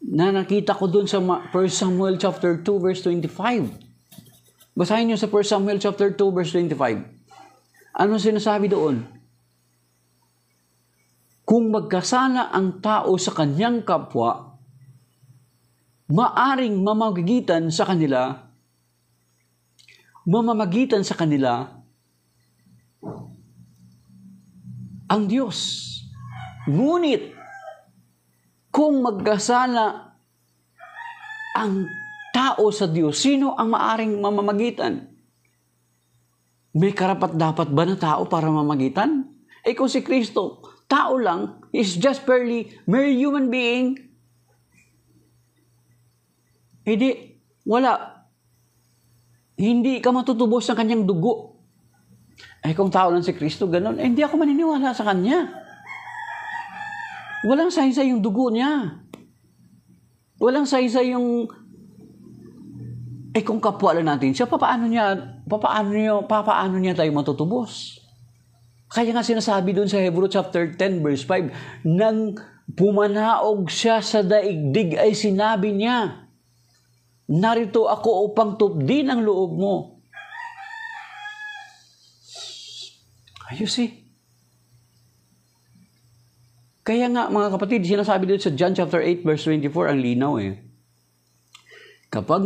nakita ko doon sa 1 Samuel chapter 2 verse 25. Basahin nyo sa 1 Samuel chapter 2 verse 25. Ano sinasabi doon? Kung magkasala ang tao sa kanyang kapwa, maaring mamamagitan sa kanila ang Diyos. Ngunit, kung magkasala ang tao sa Diyos, sino ang maaring mamamagitan? May karapat-dapat ba na tao para mamagitan? Kung si Kristo, tao lang, is just mere human being, wala. Hindi ka matutubos ng kanyang dugo. Kung tao lang si Kristo, ganun, hindi ako maniniwala sa kanya. Walang saysay yung dugo niya. Walang saysay yung... kung kapwa lang natin siya, papaano niya tayo matutubos? Kaya nga sinasabi doon sa Hebrew chapter 10 verse 5, nang pumanaog siya sa daigdig ay sinabi niya, narito ako upang tupdin ang loob mo. You see? Kaya nga mga kapatid, sinasabi dito sa John chapter 8 verse 24, ang linaw Kapag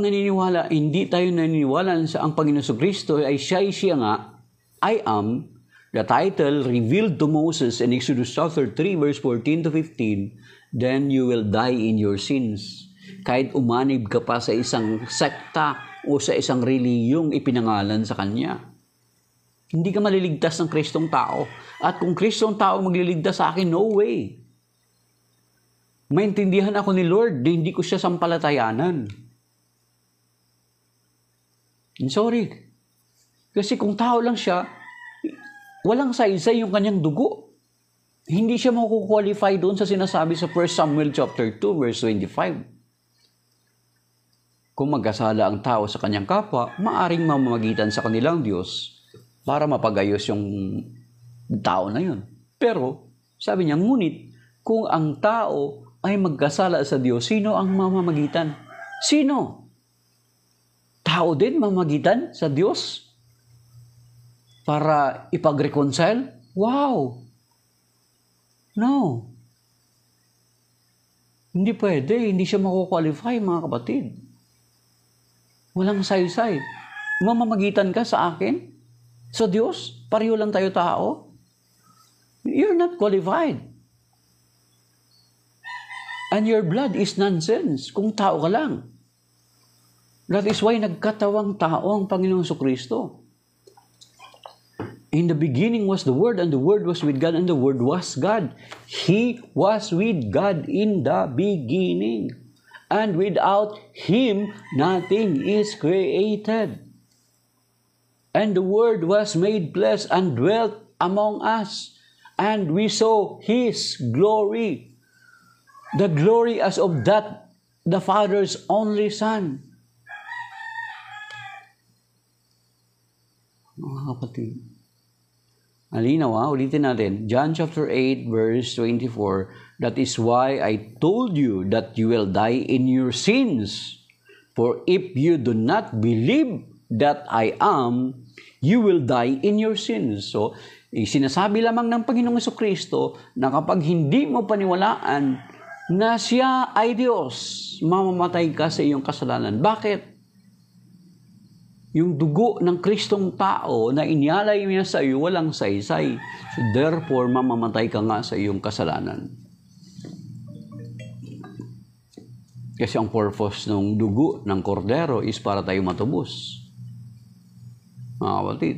hindi tayo naniniwala sa ang Panginoon Kristo ay siya nga, I am, the title revealed to Moses in Exodus chapter 3 verse 14 to 15, then you will die in your sins. Kahit umanib ka pa sa isang sekta o sa isang reliyong ipinangalan sa Kanya. Hindi ka maliligtas ng Kristong tao. At kung Kristong tao magliligtas sa akin, no way. Maintindihan ako ni Lord, hindi ko siya sampalatayanan. I'm sorry. Kasi kung tao lang siya, walang saysay yung kanyang dugo. Hindi siya makukwalify doon sa sinasabi sa 1 Samuel chapter 2 verse 25. Kung magkasala ang tao sa kanyang kapwa, maaring mamamagitan sa kanilang Diyos para mapagayos yung tao na yun. Pero, sabi niya, ngunit, kung ang tao ay magkasala sa Diyos, sino ang mamamagitan? Sino? Tao din mamamagitan sa Diyos? Para ipag-reconcile? Wow! No. Hindi pwede. Hindi siya makukwalify, mga kapatid. Walang saysay. Mamamagitan ka sa akin? Sa Diyos? Pareho lang tayo tao? You're not qualified. And your blood is nonsense kung tao ka lang. That is why nagkatawang tao ang Panginoong Kristo. In the beginning was the Word, and the Word was with God, and the Word was God. He was with God in the beginning. And without Him, nothing is created. And the Word was made flesh and dwelt among us. And we saw His glory. The glory as of that, the Father's only Son. Mga kapatid. Alinaw, ulitin natin. John chapter 8 verse 24. That is why I told you that you will die in your sins. For if you do not believe that I am, you will die in your sins. So, sinasabi lamang ng Panginoong Kristo na kapag hindi mo paniwalaan na siya ay Diyos, mamamatay ka sa iyong kasalanan. Bakit? Yung dugo ng Kristong tao na inyalay niya sa iyo, walang saysay. So therefore, mamamatay ka nga sa iyong kasalanan. Kasi ang purpose ng dugo ng kordero is para tayo matubos. Mga kapatid.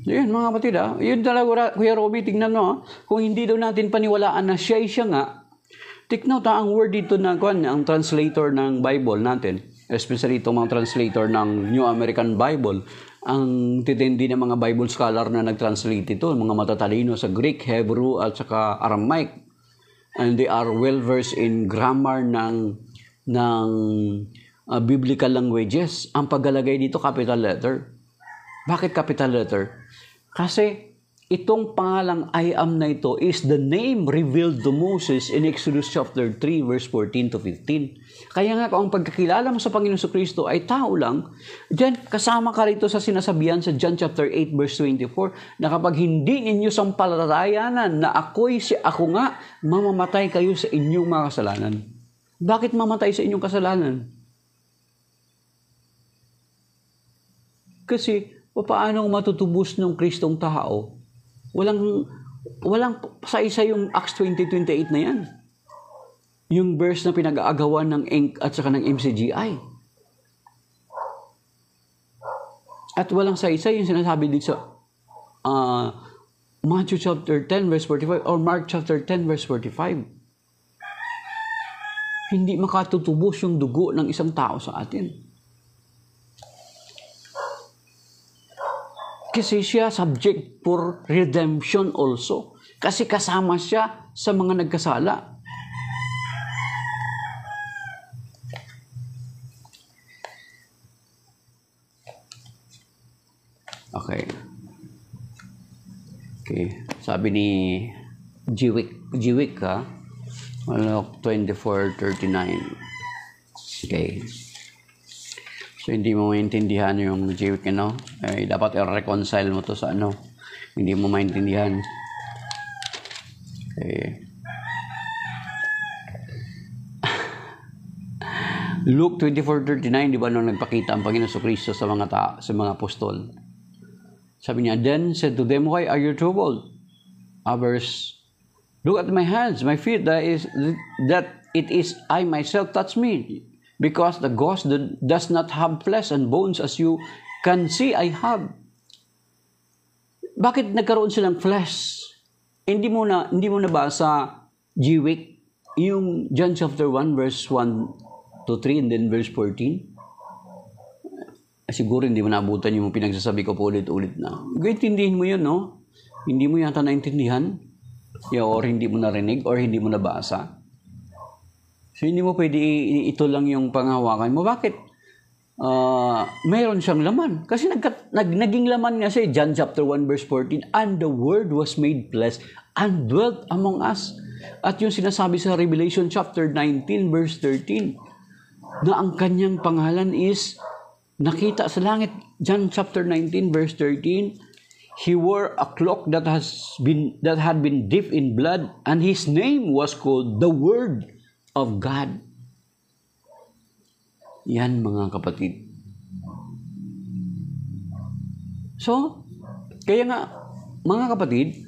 Yun, mga kapatid, yun talaga, Kuya Roby, tingnan mo, kung hindi daw natin paniwalaan na siya nga, take note, ang word dito na, ang translator ng Bible natin, especially itong mga translator ng New American Bible, ang titindi ng mga Bible scholar na nag-translate ito, mga matatalino sa Greek, Hebrew, at saka Aramaic. And they are well-versed in grammar ng biblical languages. Ang paglalagay dito, capital letter. Bakit capital letter? Kasi itong pangalang I am na ito is the name revealed to Moses in Exodus chapter 3 verse 14 to 15. Kaya nga kung ang pagkakilala mo sa Panginoon Kristo ay tao lang, diyan kasama ka rito sa sinasabihan sa John chapter 8 verse 24 na kapag hindi ninyo sampalatayanan na ako nga, mamamatay kayo sa inyong mga kasalanan. Bakit mamatay sa inyong kasalanan? Kasi paano matutubos ng Kristong tao? Walang sa-isa yung Acts 20:28 na yan. Yung verse na pinag-aagawan ng ENC at saka ng MCGI. At walang sa-isa yung sinasabi dito sa Matthew chapter 10 verse 45 or Mark chapter 10 verse 45. Hindi makatutubos yung dugo ng isang tao sa atin. Kasi siya subject for redemption also. Kasi kasama siya sa mga nagkasala. Okay. Sabi ni Jiwik ha? 24:39. Okay. So, hindi mo maintindihan yung Jiwik, dapat i-reconcile mo to sa Hindi mo maintindihan. Okay. Luke 24:39, di ba, nung nagpakita ang Panginoon Kristo sa mga apostol? Sabi niya, then said to them, why are you troubled? Others, look at my hands, my feet, that it is I myself, touch me. Because the ghost does not have flesh and bones as you can see I have. Bakit nagkaroon silang flesh? Hindi mo na basa Jiwik yung John chapter 1 verse 1 to 3 and then verse 14? Siguro hindi mo naabutan yung pinagsasabi ko po ulit-ulit na. Intindihin mo yun, no? Hindi mo yata naintindihan? Or hindi mo narinig or hindi mo nabasa? So, hindi mo pwede ito lang yung panghawakan mo. Bakit? Mayroon siyang laman. Kasi naging laman nga siya, John chapter 1 verse 14, and the Word was made flesh and dwelt among us. At yung sinasabi sa Revelation chapter 19 verse 13, na ang kanyang pangalan is nakita sa langit. John chapter 19 verse 13, he wore a cloak that had been dipped in blood, and his name was called the Word of God. Yan, mga kapatid. So, kaya nga, mga kapatid,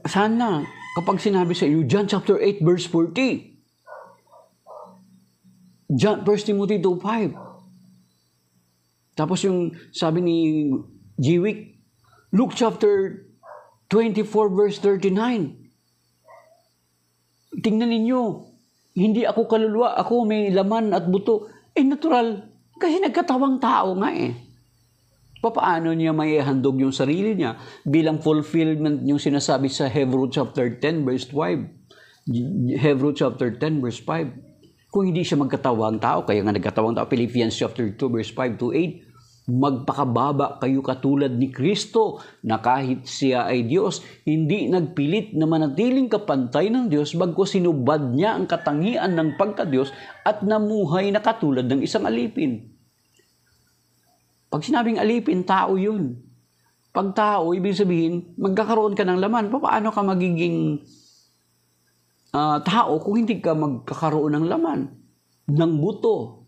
sana kapag sinabi sa inyo, John chapter 8 verse 40, 1 Timothy 2:5, tapos yung sabi ni Jiwik, Luke chapter 24 verse 39, tingnan ninyo, hindi ako kaluluwa, ako may laman at buto. Natural. Kasi nagkatawang tao nga Paano niya may handog yung sarili niya bilang fulfillment yung sinasabi sa Hebrew chapter 10 verse 5. Hebrew chapter 10 verse 5. Kung hindi siya magkatawang tao, kaya nga nagkatawang tao, Philippians chapter 2 verse 5 to 8, magpakababa kayo katulad ni Kristo na kahit siya ay Diyos, hindi nagpilit na manatiling kapantay ng Diyos, bagkus sinubad niya ang katangian ng pagka-Diyos at namuhay na katulad ng isang alipin. Pag sinabing alipin, tao yun. Pag tao, ibig sabihin, magkakaroon ka ng laman. Paano ka magiging tao kung hindi ka magkakaroon ng laman, ng buto?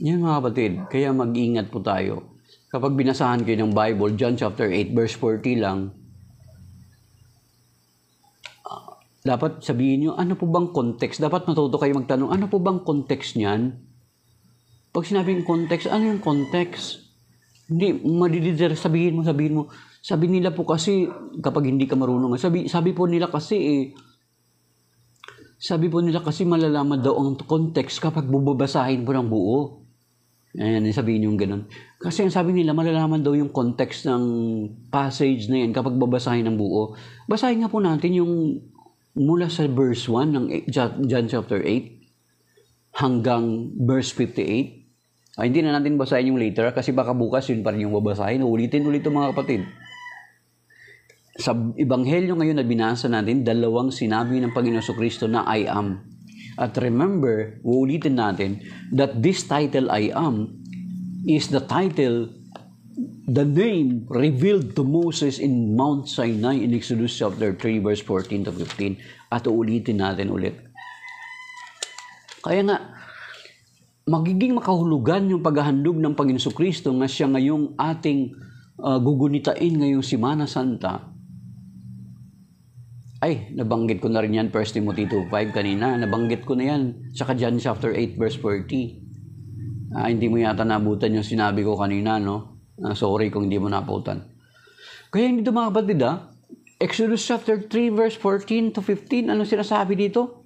Yan, mga kapatid, kaya mag-ingat po tayo. Kapag binasahan kayo ng Bible, John chapter 8 verse 40 lang, dapat sabihin nyo, ano po bang context? Dapat matuto kayo magtanong, ano po bang context niyan? Pag sinabing context, ano yung context? Hindi, madididere, sabihin mo. Sabi nila po kasi, kapag hindi ka marunong, sabi po nila kasi, Sabi po nila kasi malalaman daw ang context kapag bubabasahin mo ng buo. Ayan, sabihin yung ganun. Kasi ang sabi nila, malalaman daw yung context ng passage na yan kapag babasahin ng buo. Basahin nga po natin yung mula sa verse 1 ng John chapter 8 hanggang verse 58. Hindi na natin basahin yung later kasi baka bukas yun pa rin yung babasahin. Ulitin ulit mga kapatid. Sa Ebanghelyo ngayon na binasa natin, dalawang sinabi ng Panginoon Kristo na I am. At remember, uulitin natin that this title I am is the title, the name revealed to Moses in Mount Sinai in Exodus chapter 3 verse 14 to 15. At uulitin natin ulit. Kaya nga, magiging makahulugan yung paghahandog ng Panginoon Kristo na siya ngayong ating gugunitain ngayong Semana Santa. Ay, nabanggit ko na rin yan, 1 Timothy 2:5 kanina. Nabanggit ko na yan. Tsaka John chapter 8, verse 40. Hindi mo yata nabutan yung sinabi ko kanina, no? Sorry kung hindi mo naputan. Kaya hindi mga kapatid, Exodus chapter 3, verse 14 to 15, ano sinasabi dito?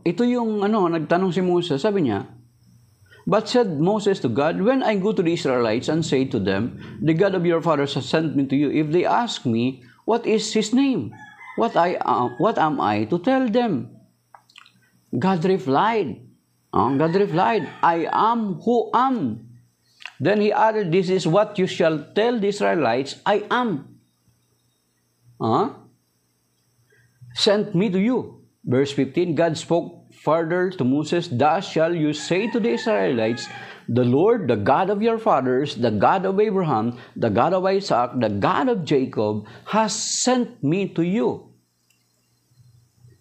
Ito yung, nagtanong si Moses, sabi niya, But said Moses to God, When I go to the Israelites and say to them, The God of your fathers has sent me to you, if they ask me, what is his name? What am I to tell them? God replied, I am who am. Then he added, This is what you shall tell the Israelites, I am. Sent me to you. Verse 15, God spoke further to Moses, Thus shall you say to the Israelites, The Lord, the God of your fathers, the God of Abraham, the God of Isaac, the God of Jacob, has sent me to you.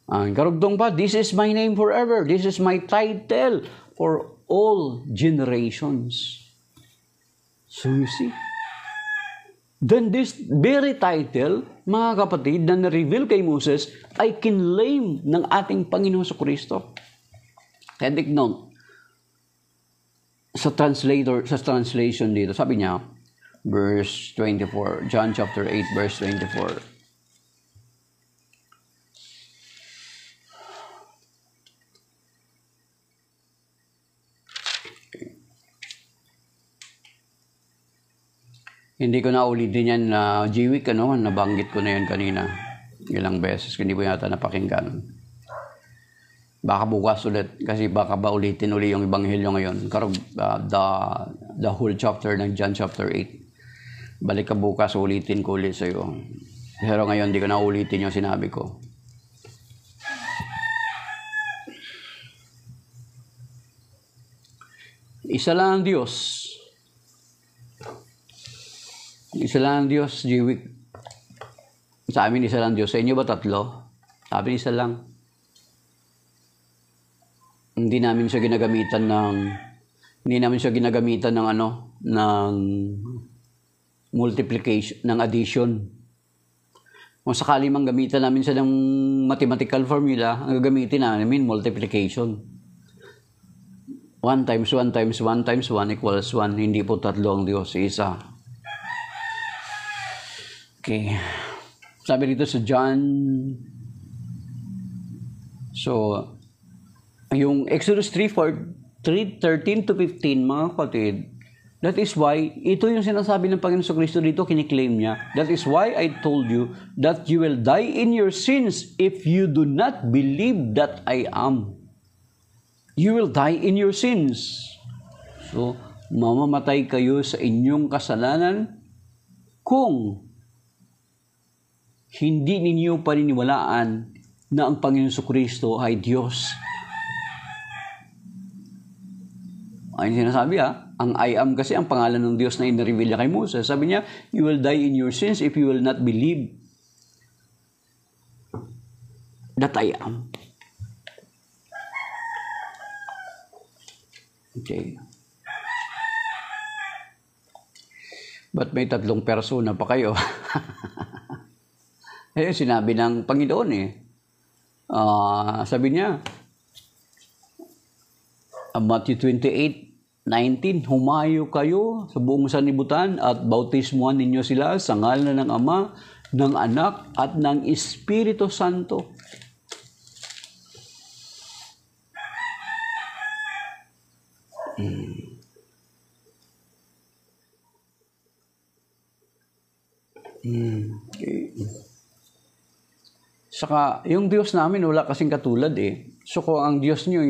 Ang karugtong pa, This is my name forever. This is my title for all generations. So you see, then this very title, mga kapatid, na na-reveal kay Moses, ay kinlaim ng ating Panginoon Kristo. Kaya take note, sa translation dito, sabi niya, verse 24, John chapter 8, verse 24. Hindi ko na ulitin yan na G-Week, nabanggit ko na yan kanina. Ilang beses, hindi ko yata napakinggan. Baka bukas ulit, kasi baka ba ulitin uli yung Ebanghelyo ngayon. The whole chapter ng John chapter 8. Balik ka bukas, ulitin ko ulit sa'yo. Pero ngayon, hindi ko na ulitin yung sinabi ko. Isa lang ang Diyos. Isa lang ang Diyos, G-Week. Sa amin, isa lang Diyos. Sa inyo ba tatlo? Sa amin, isa lang. Hindi namin siya ginagamitan ng ng multiplication, ng addition. Kung sakali mang gamitan namin siya ng mathematical formula, ang gagamitin namin multiplication. 1 times 1 times 1 times 1 equals 1. Hindi po tatlo ang Diyos, isa. Okay. Sabi dito sa John, yung Exodus 3:13 to 15, mga kapatid, that is why, ito yung sinasabi ng Panginoon Kristo dito, kiniklaim niya, that is why I told you that you will die in your sins if you do not believe that I am. You will die in your sins. So, mamamatay kayo sa inyong kasalanan kung hindi ninyo paniniwalaan na ang Panginoon Kristo ay Diyos. Ay sinasabi ang I am kasi ang pangalan ng Diyos na in-reveal niya kay Moses. Sabi niya, you will die in your sins if you will not believe that I am. Okay. Ba't may tatlong persona pa kayo? Ayun, sinabi ng Panginoon sabi niya, Matthew 28:19, humayo kayo sa buong sanlibutan at bautismuhan ninyo sila sa ngalan ng Ama, ng Anak at ng Espiritu Santo. Okay. Saka, yung Diyos namin, wala kasing katulad eh. So, kung ang Diyos nyo,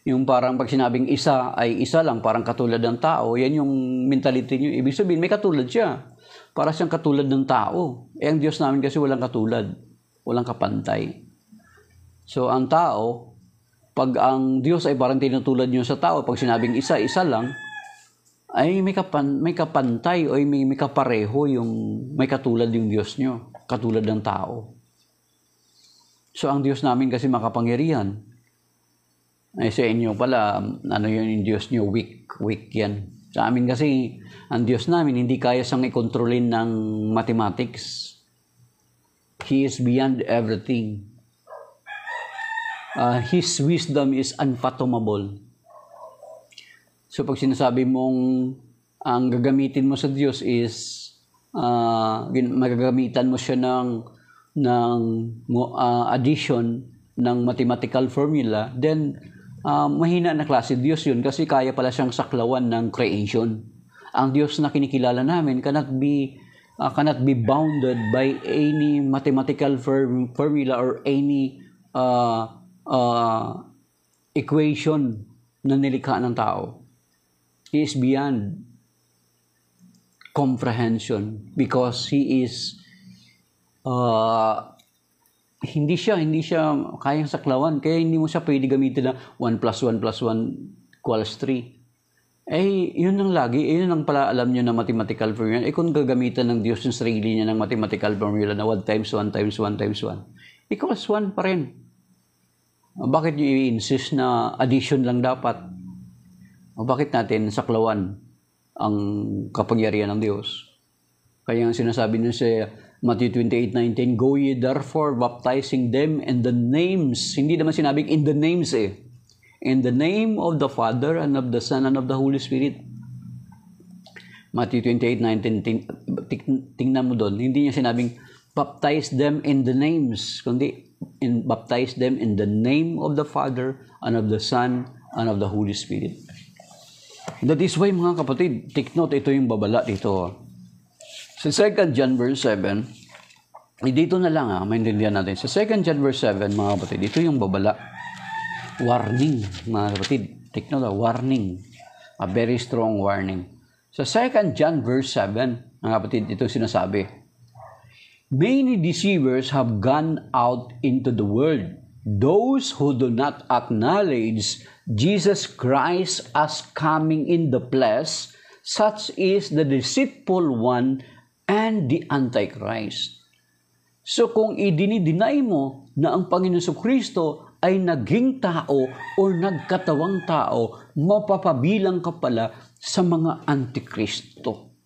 yung parang pag sinabing isa ay isa lang, parang katulad ng tao, yan yung mentality nyo. Ibig sabihin, may katulad siya. Para siyang katulad ng tao. Eh, ang Diyos namin kasi walang katulad. Walang kapantay. So, ang tao, pag ang Diyos ay parang tinutulad nyo sa tao, pag sinabing isa, isa lang, ay may kapantay o may kapareho yung may katulad yung Diyos nyo. Katulad ng tao. So, ang Diyos namin kasi makapangyarihan. Ay, sa inyo pala, ano yun yung Diyos nyo? Weak yan. Sa amin kasi, ang Diyos namin, hindi kaya siyang ikontrolin ng mathematics. He is beyond everything. His wisdom is unfathomable. So, pag sinasabi mong ang gagamitin mo sa Diyos is, magagamitan mo siya ng addition ng mathematical formula, then mahina na klase Diyos yun kasi kaya pala siyang saklawan ng creation. Ang Diyos na kinikilala namin cannot be bounded by any mathematical formula or any equation na nilikha ng tao. He is beyond comprehension because He is hindi siya kayang saklawan. Kaya hindi mo siya pwede gamitin na 1 plus 1 plus 1 equals 3. Eh, yun ang lagi. Yun ang pala alam nyo na mathematical formula. Eh, kung gagamitan ng Diyos yung sarili niya ng mathematical formula na 1 times 1 times 1 times 1, equals 1 pa rin. Bakit nyo i-insist na addition lang dapat? Bakit natin saklawan ang kapangyarihan ng Diyos? Kaya ang sinasabi nyo sa Matthew 28:19, Go ye therefore, baptizing them in the names. Hindi naman sinabing in the names eh. In the name of the Father and of the Son and of the Holy Spirit. Matthew 28:19, tingnan mo doon. Hindi niya sinabing baptize them in the names, kundi baptize them in the name of the Father and of the Son and of the Holy Spirit. That is why, mga kapatid, take note, ito yung babala dito. Sa 2 John verse 7, dito na lang maintindihan natin. Sa 2 John verse 7, mga kapatid, ito yung babala. Warning, mga kapatid. Take note, warning. A very strong warning. Sa 2 John verse 7, mga kapatid, ito sinasabi. Many deceivers have gone out into the world. Those who do not acknowledge Jesus Christ as coming in the flesh, such is the deceitful one and the Antichrist. So kung idinideny mo na ang Panginoon Kristo ay naging tao o nagkatawang tao, mapapabilang ka pala sa mga Antikristo.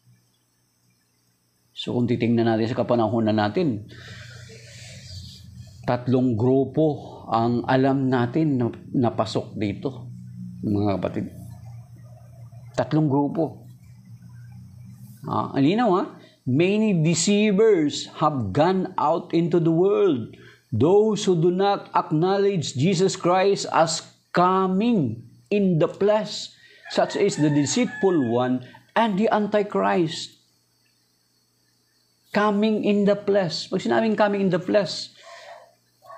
So kung titingnan natin sa kapanahunan natin, 3 grupo ang alam natin na napasok dito, mga kapatid. 3 grupo. Alinaw Many deceivers have gone out into the world. Those who do not acknowledge Jesus Christ as coming in the flesh, such as the deceitful one and the Antichrist. Coming in the flesh. Pag sinabing coming in the flesh,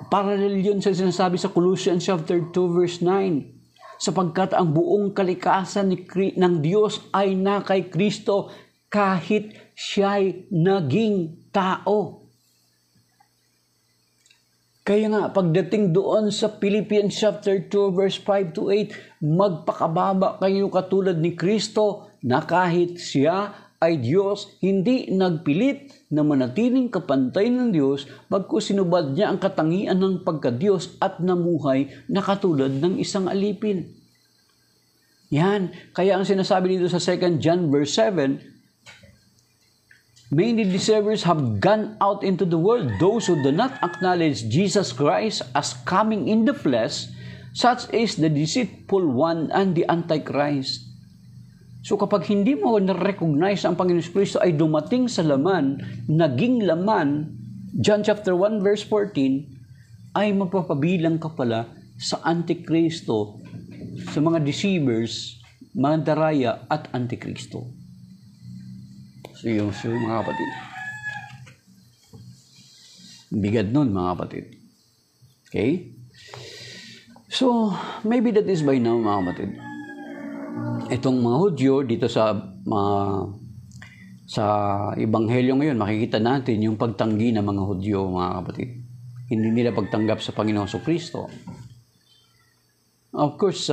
parallel yun sa sinasabi sa Colossians chapter 2 verse 9. Sapagkat ang buong kalikasan ng Diyos ay na kay Kristo kahit siya'y naging tao. Kaya nga, pagdating doon sa Philippians chapter 2 verse 5 to 8, magpakababa kayo katulad ni Kristo na kahit siya ay Diyos, hindi nagpilit na manatiling kapantay ng Diyos, bagkus sinubad niya ang katangian ng pagka-Diyos at namuhay na katulad ng isang alipin. Yan. Kaya ang sinasabi dito sa 2 John verse 7, many deceivers have gone out into the world, those who do not acknowledge Jesus Christ as coming in the flesh, such as the deceitful one and the Antichrist. So kapag hindi mo na-recognize ang Panginoon Kristo ay dumating sa laman, naging laman, John chapter 1 verse 14, ay mapapabilang ka pala sa Antikristo, sa mga deceivers, mga daraya at Antikristo. So mga kapatid. Bigat nun mga kapatid. Okay? So, maybe that is by now mga kapatid. Itong mga Hudyo dito sa Ebanghelyo ngayon, makikita natin yung pagtanggi ng mga Hudyo, mga kapatid. Hindi nila pagtanggap sa Panginoong Kristo. Of course,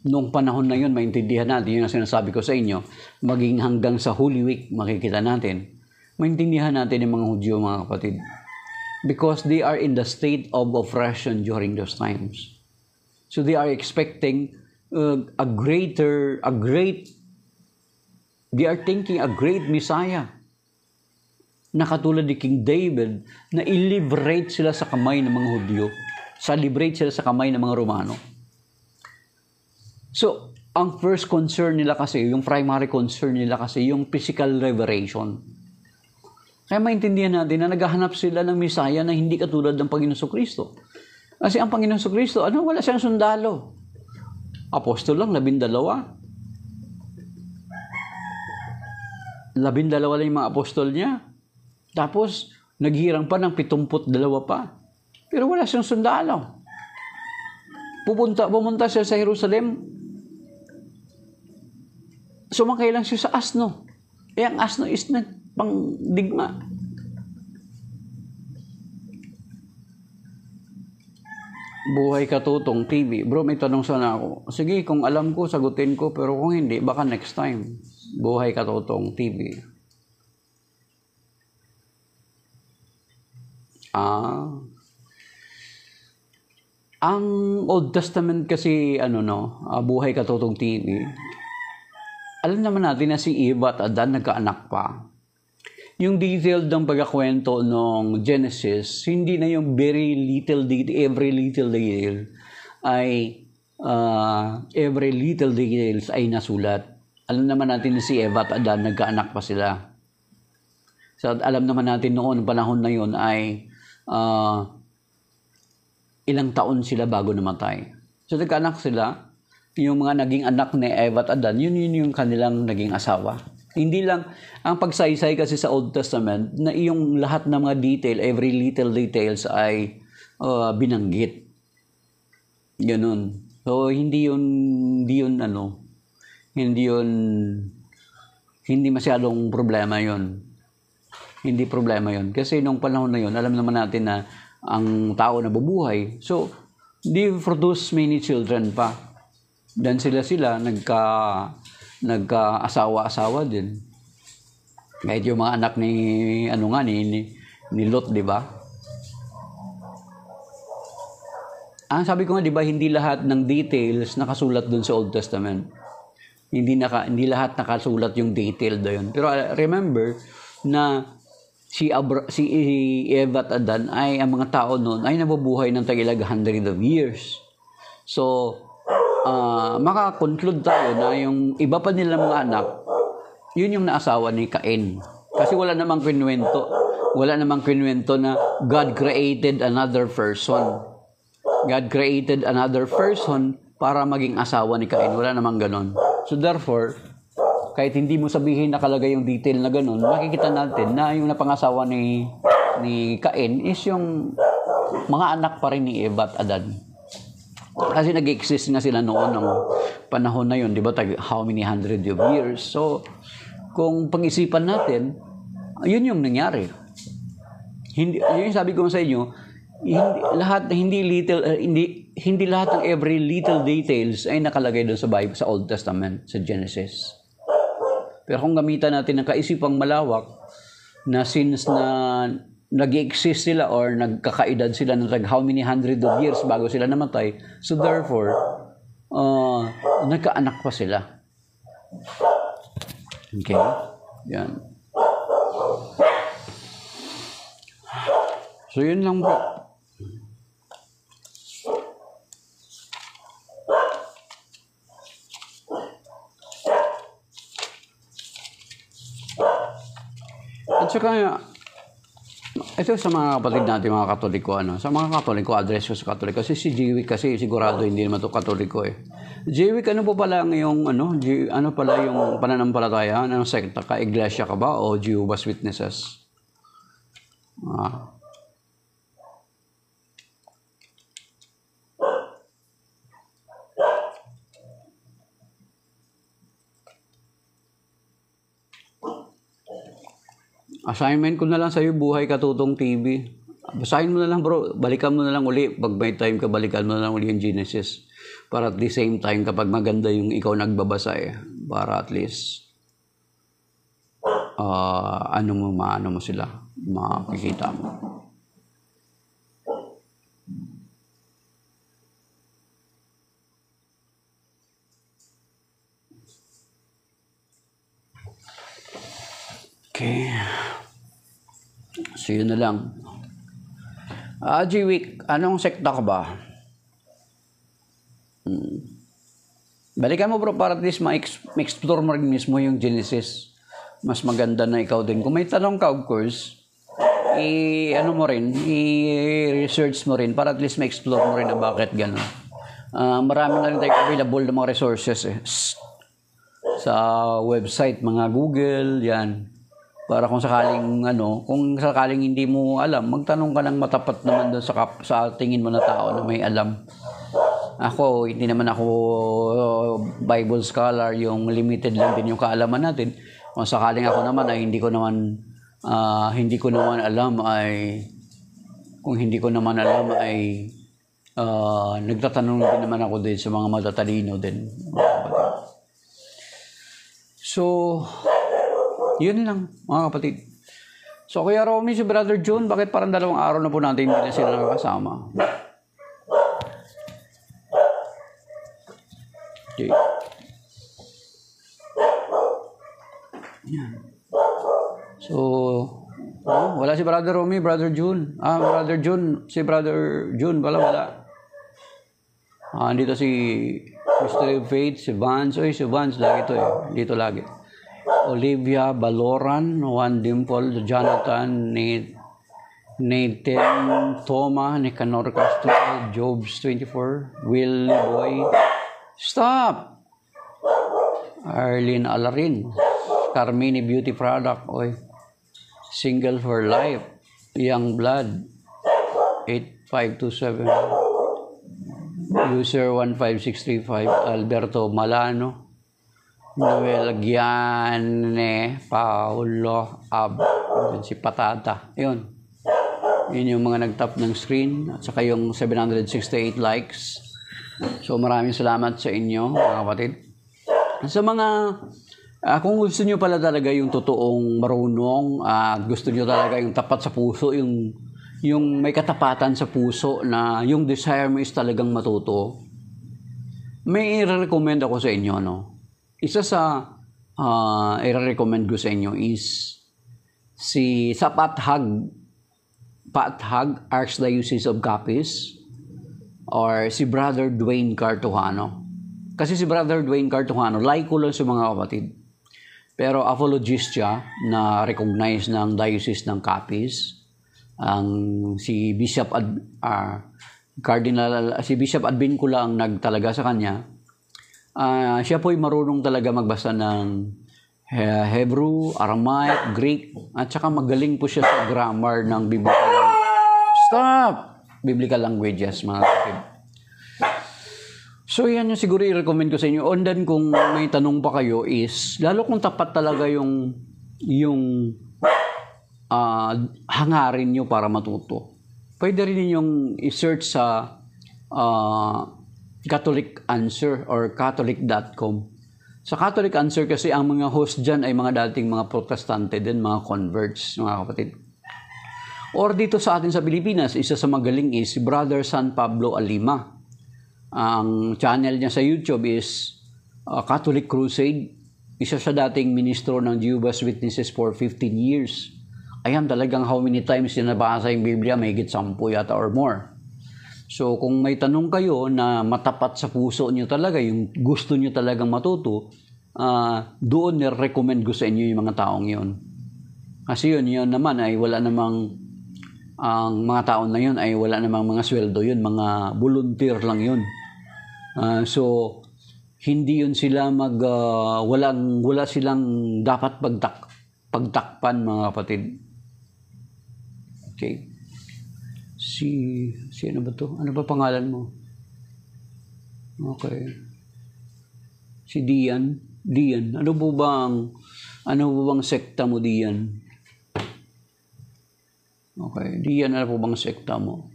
noong panahon na yun, maintindihan natin, yung sinasabi ko sa inyo, maging hanggang sa Holy Week, makikita natin, maintindihan natin yung mga Hudyo, mga kapatid. Because they are in the state of oppression during those times. So they are expecting they are thinking a great Messiah na katulad ni King David na i-liberate sila sa kamay ng mga Hudyo, liberate sila sa kamay ng mga Romano. So, ang first concern nila kasi, yung primary concern nila kasi, yung physical liberation. Kaya maintindihan natin na naghahanap sila ng Messiah na hindi katulad ng Panginoon Kristo. Kasi ang Panginoon Kristo, wala siyang sundalo. Apostol lang, 12. 12 lang yung mga apostol niya. Tapos, naghirang pa ng 72 pa. Pero wala siyang sundalo. Pumunta siya sa Jerusalem. Sumakay lang siya sa asno. Ang asno is pangdigma. Buhay Katutong TV. Bro, may tanong sana ako. Sige, kung alam ko, sagutin ko. Pero kung hindi, baka next time. Buhay Katutong TV. Ang Old Testament kasi, Buhay Katutong TV, alam naman natin na si Eva at Adan nagkaanak pa. Yung detail ng pagkakwento ng Genesis, hindi na yung very little detail, every little detail ay nasulat. Alam naman natin na si Eva at Adan nagkaanak pa sila. So, alam naman natin noon, panahon na yun ay ilang taon sila bago namatay. So, nagkaanak sila. Yung mga naging anak ni Eva at Adan, yun yung kanilang naging asawa. Hindi lang, ang pagsaysay kasi sa Old Testament, na yung lahat ng mga detail, every little details ay binanggit. Ganun. So, hindi masyadong problema yun. Hindi problema yun. Kasi nung panahon na yun, alam naman natin na ang tao na bubuhay. So, they produce many children pa. Dan sila nagka-asawa-asawa din. Kahit yung mga anak ni Lot, di ba? Ang sabi ko nga, di ba, hindi lahat ng details nakasulat dun sa Old Testament. Hindi lahat nakasulat yung detail doon. Pero remember na si Eva at Adan ay ang mga tao noon ay nabubuhay ng tagilag 100 of years. So, makakonclude tayo na yung iba pa nila mga anak, yun yung naasawa ni Cain. Kasi wala namang kinwento na God created another person. God created another person para maging asawa ni Cain. Wala namang ganon. So therefore, kahit hindi mo sabihin nakalagay yung detail na ganon, makikita natin na yung napangasawa ni Cain is yung mga anak pa rin ni Eva at Adan. Kasi nag-exist na sila noon ng panahon na yun, di ba? How many hundred of years? So, kung pag-isipan natin, yun yung nangyari. Yung sabi ko sa inyo, hindi lahat ng every little details ay nakalagay doon sa Bible, sa Old Testament, sa Genesis. Pero kung gamitan natin ng kaisipang malawak, na since na nag-exist sila or nagkakaedad sila ng how many hundred of years bago sila namatay. So therefore, nagkaanak pa sila. Okay? Yan. So yun lang bro. At saka, ito sa mga kapatid natin, mga Katoliko, sa mga Katoliko, address ko sa Katoliko. Kasi si Jewick kasi, sigurado hindi naman ito Katoliko eh. Jewick, ano po pala yung, ano pala yung pananampalataya? Anong sekta ka? Iglesia ka ba? O Jehovah's Witnesses? Assignment ko na lang sa'yo, Buhay Katutong TV. Basahin mo na lang bro, balikan mo na lang uli. Pag may time ka, balikan mo na lang uli yung Genesis. Para at the same time, kapag maganda yung ikaw nagbabasa para at least, maano mo sila, makikita mo. Okay. So, yun na lang. Jewick, anong sekta ka ba? Balikan mo bro, para at least ma-explore mo rin mismo yung Genesis. Mas maganda na ikaw din. Kung may tanong ka, of course, i-research mo rin para at least ma-explore mo rin na bakit gano'n. Marami na rin tayo available na mga resources sa website, mga Google, yan. Para kung sakaling hindi mo alam, magtanong ka ng matapat naman doon sa tingin mo na tao na may alam. Ako, hindi naman ako Bible scholar, yung limited lang din yung kaalaman natin. Kung sakaling ako naman ay hindi ko naman alam nagtatanong din naman ako din sa mga matatalino din. So, yun lang, mga kapatid. So, Kuya Romy, si Brother June, bakit parang 2 araw na po natin hindi na sila nakakasama? Okay. Yan. So, wala si Brother Romy, Brother June. Brother June, si Brother June, wala. Dito si Mr. Faith, si Vance. Si Vance, lagi ito dito lagi. Olivia Baloran, Juan Dimple, Jonathan, Nathan, Toma, Nicanor Castro, Jobs 24, Will Boy, stop! Arlene Alarin, Carmini Beauty Product, Single for Life, Young Blood, 8527, User 15635, Alberto Malano, Noel Gianne, Paulo si Patata. Yun yung mga nag-tap ng screen at saka yung 768 likes. So maraming salamat sa inyo, mga kapatid. Sa mga kung gusto nyo pala talaga yung totoong marunong at gusto nyo talaga yung tapat sa puso, yung may katapatan sa puso na yung desire mo is talagang matuto, may i-recommend ako sa inyo, Isa sa i-recommend ko sa inyo is sa Pathag Archdiocese of Capiz, or si Brother Dwayne Cartuhano. Kasi si Brother Dwayne Cartuhano, like ko lang sa mga kapatid. Pero apologist siya na recognize ng Diocese ng Capiz. Si Bishop Advincula ang nagtalaga sa kanya. Siya po'y marunong talaga magbasa ng Hebrew, Aramaic, Greek, at saka magaling po siya sa grammar ng biblical languages, mga kapatid. So, yan yung siguro i-recommend ko sa inyo. And then, kung may tanong pa kayo is, lalo kung tapat talaga yung hangarin nyo para matuto. Pwede rin ninyong i-search sa Catholic Answer or Catholic.com. Sa Catholic Answer kasi ang mga host dyan ay mga dating mga protestante din, mga converts, mga kapatid. Or dito sa atin sa Pilipinas, isa sa magaling is si Brother San Pablo Alima. Ang channel niya sa YouTube is Catholic Crusade. Isa siya dating ministro ng Jehovah's Witnesses for 15 years. Ayan, talagang how many times niya nabasa yung Biblia, may higit 10 yata or more. So, kung may tanong kayo na matapat sa puso niyo talaga, yung gusto niyo talagang matuto, doon nire-recommend ko sa inyo yung mga taong yon. Kasi yun naman ay wala namang, ang mga tao na yun ay wala namang mga sweldo yun, mga volunteer lang yun. So, hindi yun sila wala silang dapat pagtakpan, mga kapatid. Okay. Ano ba to? Ano ba pangalan mo? Okay. Si Dian. Ano po bang sekta mo, Dian? Okay. Dian, ano po bang sekta mo?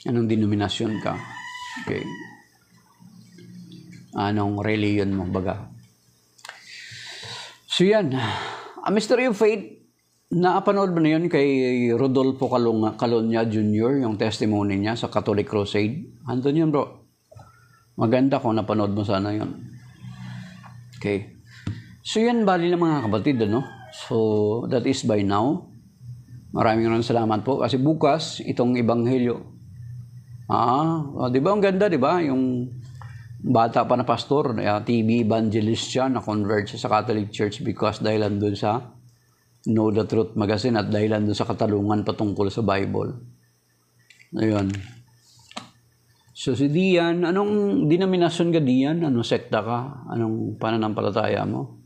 Anong denominasyon ka? Okay. Anong religion mo, baga? So yan. A Mystery of Faith, napanood mo na yun kay Rodolfo Calonia Jr., yung testimony niya sa Catholic Crusade. Andun yun, bro. Maganda kung napanood mo sana yun. Okay. So yan, bali na mga kapatid, ano? So, that is by now. Maraming salamat po. Kasi bukas, itong Ebanghelyo. Di ba? Ang ganda, di ba? Yung bata pa na pastor, TV evangelist siya, na-convert siya sa Catholic Church because dahilan dun sa Know the Truth magazine at dahilan dun sa katalungan patungkol sa Bible. Ayun. So si Dian, anong denominasyon ka, Dian? Anong sekta ka? Anong pananampalataya mo?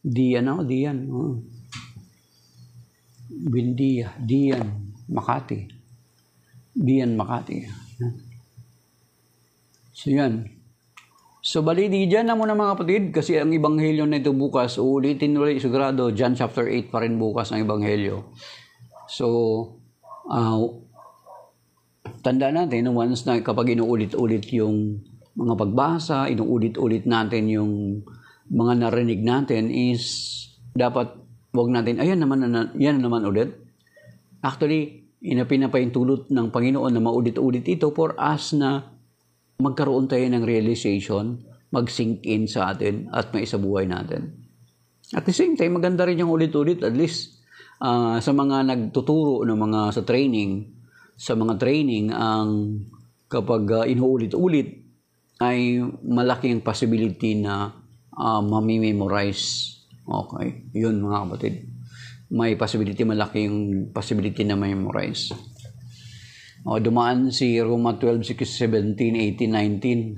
Dian. Bindia, Dian, Makati. Dian, Makati. So yan. So balidi dyan na muna mga kapatid, kasi ang Ebanghelyo na ito bukas, uulitin ulit sigurado, John chapter 8 pa rin bukas ang Ebanghelyo. So, tanda natin, once na kapag inuulit-ulit yung mga pagbasa, inuulit-ulit natin yung mga narinig natin is, dapat wag natin, yan naman ulit. Actually, pinapahintulot ng Panginoon na maulit-ulit ito for us na magkaroon tayo ng realization, mag-sink in sa atin at maisabuhay natin. At the same time, maganda rin yung ulit-ulit, at least sa mga nagtuturo ng mga sa mga training, ang kapag inuulit-ulit ay malaking possibility na mamimemorize. Okay, yun mga kapatid. May malaking possibility na memorize. Dumaan si Roma 12, 16, 17, 18, 19.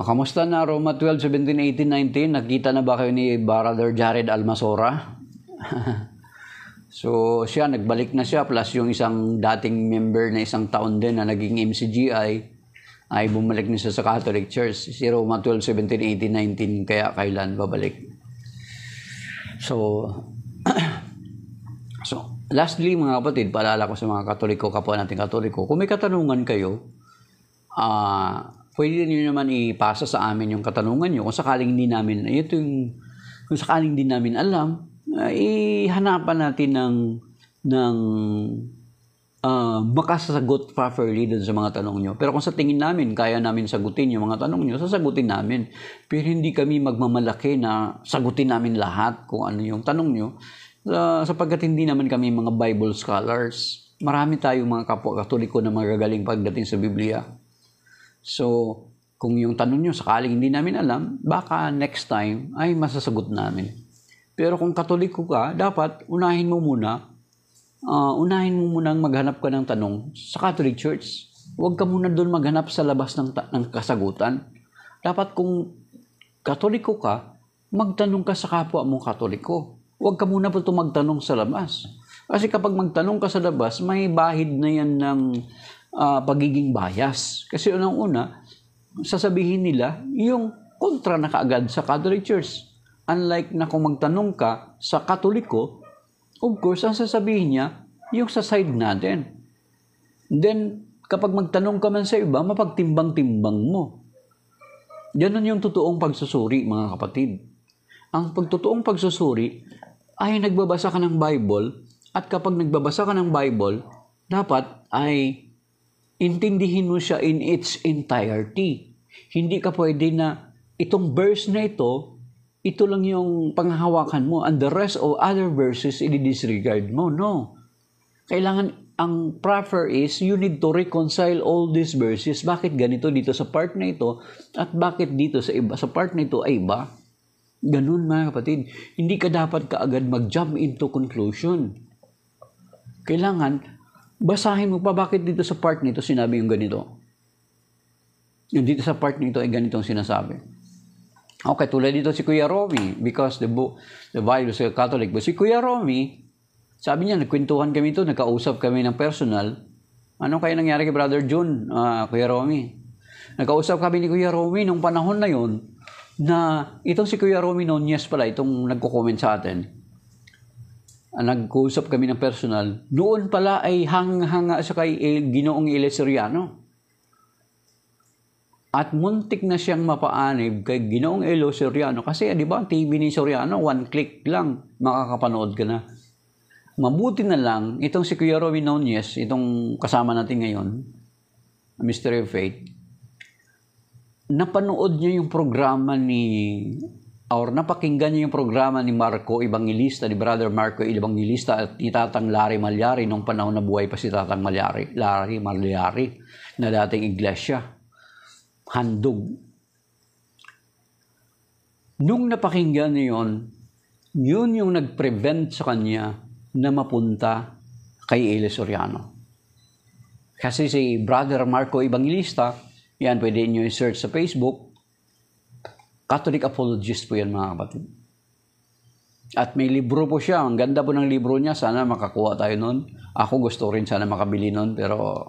Kamusta na Roma 12, 17, 18, 19? Nakita na ba kayo ni Brother Jared Almasora? So siya, nagbalik na siya, plus yung isang dating member na isang taon din na naging MCGI ay bumalik na siya sa Catholic Church. Si Roma 12, 17, 18, 19, kaya kailan babalik? So, lastly mga kapatid, paalala ko sa mga Katoliko, kapwa natin Katoliko, kung may katanungan kayo, pwede niyo naman ipasa sa amin yung katanungan niyo. Kung sakaling hindi namin alam, ihanapan natin ng makasasagot properly dun sa mga tanong nyo. Pero kung sa tingin namin, kaya namin sagutin yung mga tanong nyo, sasagutin namin. Pero hindi kami magmamalaki na sagutin namin lahat kung ano yung tanong nyo. Sapagkat hindi naman kami mga Bible scholars. Marami tayong mga kapwa Katoliko na magagaling pagdating sa Biblia. So, kung yung tanong nyo sakaling hindi namin alam, baka next time ay masasagot namin. Pero kung Katoliko ka, dapat unahin mo munang maghanap ka ng tanong sa Catholic Church. Huwag ka muna doon maghanap sa labas ng kasagutan. Dapat kung Katoliko ka, magtanong ka sa kapwa mong Katoliko. Huwag ka muna po magtanong sa labas. Kasi kapag magtanong ka sa labas, may bahid na yan ng pagiging bias. Kasi unang-una, sasabihin nila yung kontra na kaagad sa Catholic Church. Unlike na kung magtanong ka sa Katoliko, of course, ang sasabihin niya, yung sa side natin. Then, kapag magtanong ka man sa iba, mapagtimbang-timbang mo. Ganun yung totoong pagsusuri, mga kapatid. Ang pagtotoong pagsusuri ay nagbabasa ka ng Bible, at kapag nagbabasa ka ng Bible, dapat ay intindihin mo siya in its entirety. Hindi ka pwede na itong verse na ito lang yung panghahawakan mo, and the rest of other verses, i-disregard mo. No. Kailangan ang prefer is you need to reconcile all these verses. Bakit ganito dito sa part na ito at bakit dito sa iba sa part na ito ay iba? Ganun mga kapatid. Hindi ka dapat kaagad mag-jump into conclusion. Kailangan basahin mo pa bakit dito sa part nito sinabi yung ganito. Yung dito sa part nito ay ganitong sinasabi. Okay, tulad dito si Kuya Romy because the Bible is Catholic. But si Kuya Romy, sabi niya, nagkwentuhan kami ito, nakausap kami ng personal. Ano kaya nangyari kay Brother John, Kuya Romy? Nakausap kami ni Kuya Romy nung panahon na yon na itong si Kuya Romy Nunez pala, itong nagko-comment sa atin. Nag-usap kami ng personal. Noon pala ay hanga sa kay Ginoong Ile Soriano. At muntik na siyang mapaanib kay Ginoong Ile Soriano. Kasi di ba, ang TV ni Soriano, one click lang, makakapanood ka na. Mabuti na lang, itong si Kuya Romy Nunez, itong kasama natin ngayon, Mystery of Faith, napanood niya yung programa napakinggan niya yung programa ni Marco Evangelista, ni Brother Marco Evangelista at ni Tatang Larry Malyari nung panahon na buhay pa si Tatang Larry Malyari na dating iglesia. Handog. Nung napakinggan niya yun yung nag-prevent sa kanya na mapunta kay Ile Soriano. Kasi si Brother Marco Evangelista, yan, pwede nyo i-search sa Facebook, Catholic apologist po yan mga kapatid. At may libro po siya. Ang ganda po ng libro niya. Sana makakuha tayo nun. Ako gusto rin sana makabili nun. Pero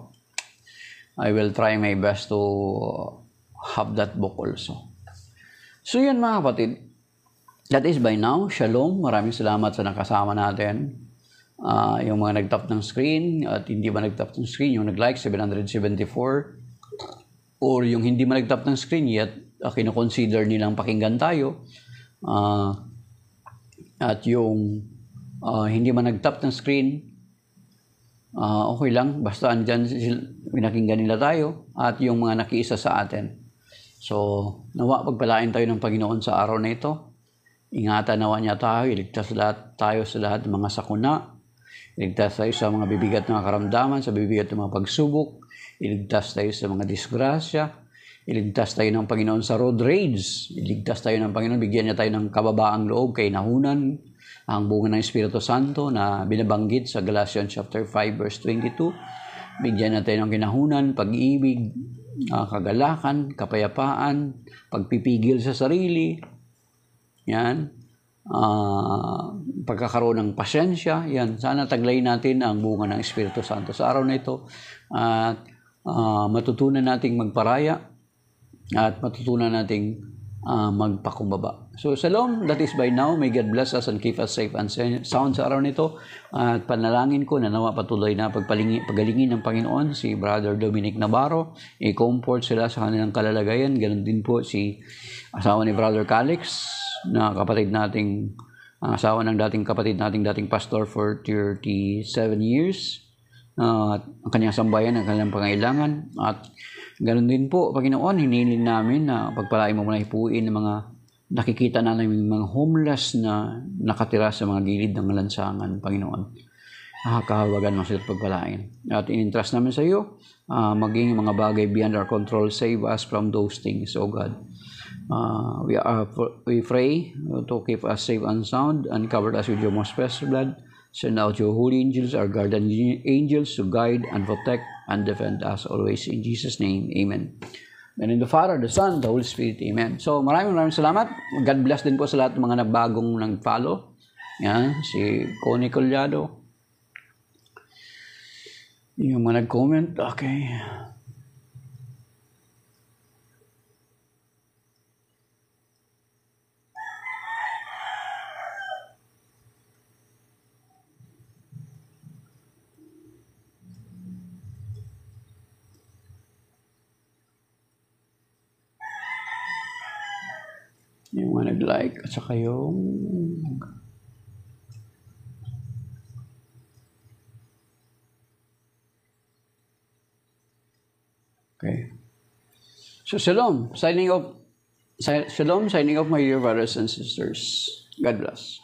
I will try my best to have that book also. So yan mga kapatid. That is by now. Shalom. Maraming salamat sa nakasama natin. Yung mga nag-tap ng screen at hindi ba nag-tap ng screen, yung nag-like 774 or yung hindi man nag-tap ng screen yet, kino-consider nilang pakinggan tayo. At yung hindi man nag-tap ng screen, okay lang, basta andyan pinakinggan nila tayo at yung mga nakiisa sa atin. So, nawa pagpalain tayo ng Panginoon sa araw na ito. Ingatan nawa niya tayo, iligtas tayo sa lahat ng mga sakuna. Iligtas tayo sa mga bibigat na karamdaman, sa bibigat ng mga pagsubok. Iligtas tayo sa mga disgrasya. Iligtas tayo ng Panginoon sa road rage. Iligtas tayo ng Panginoon, bigyan niya tayo ng kababaang loob, kainahunan, ang bunga ng Espiritu Santo na binabanggit sa Galatians chapter 5 verse 22. Bigyan niya tayo ng kinahunan, pag-ibig, kagalakan, kapayapaan, pagpipigil sa sarili. Yan. Pagkakaroon ng pasyensya, yan, sana taglayin natin ang bunga ng Espiritu Santo sa araw na ito at matutunan nating magparaya at matutunan nating magpakumbaba. So, shalom, that is by now. May God bless us and keep us safe and sound sa araw nito. At panalangin ko na nawa patuloy na pagalingin ng Panginoon si Brother Dominic Navarro. I-comfort sila sa kanilang kalalagayan. Ganon din po si asawa ni Brother Calix, na kapatid nating asawa ng dating kapatid nating dating pastor for 37 years. At ang kanyang sambayan, ang kanyang pangailangan. At ganoon din po, Panginoon, hinilin namin na pagpalain mo muna ipuin ng mga nakikita namin mga homeless na nakatira sa mga gilid ng lansangan, Panginoon. Kahawagan mo sila pagpalain. At in-entrust namin sa iyo, maging mga bagay beyond our control, save us from those things, O God. We pray to keep us safe and sound and cover us with your most precious blood. Send out your holy angels, our guardian angels, to guide and protect and defend us always. In Jesus' name, amen. And in the Father, the Son, the Holy Spirit, amen. So maraming salamat. God bless din po sa lahat ng mga nagbagong nag-follow. Yan, si Connie Collado. Yung mga nag-comment, okay. Yung mga nag-like at saka yung okay. So shalom, signing off my dear brothers and sisters. God bless.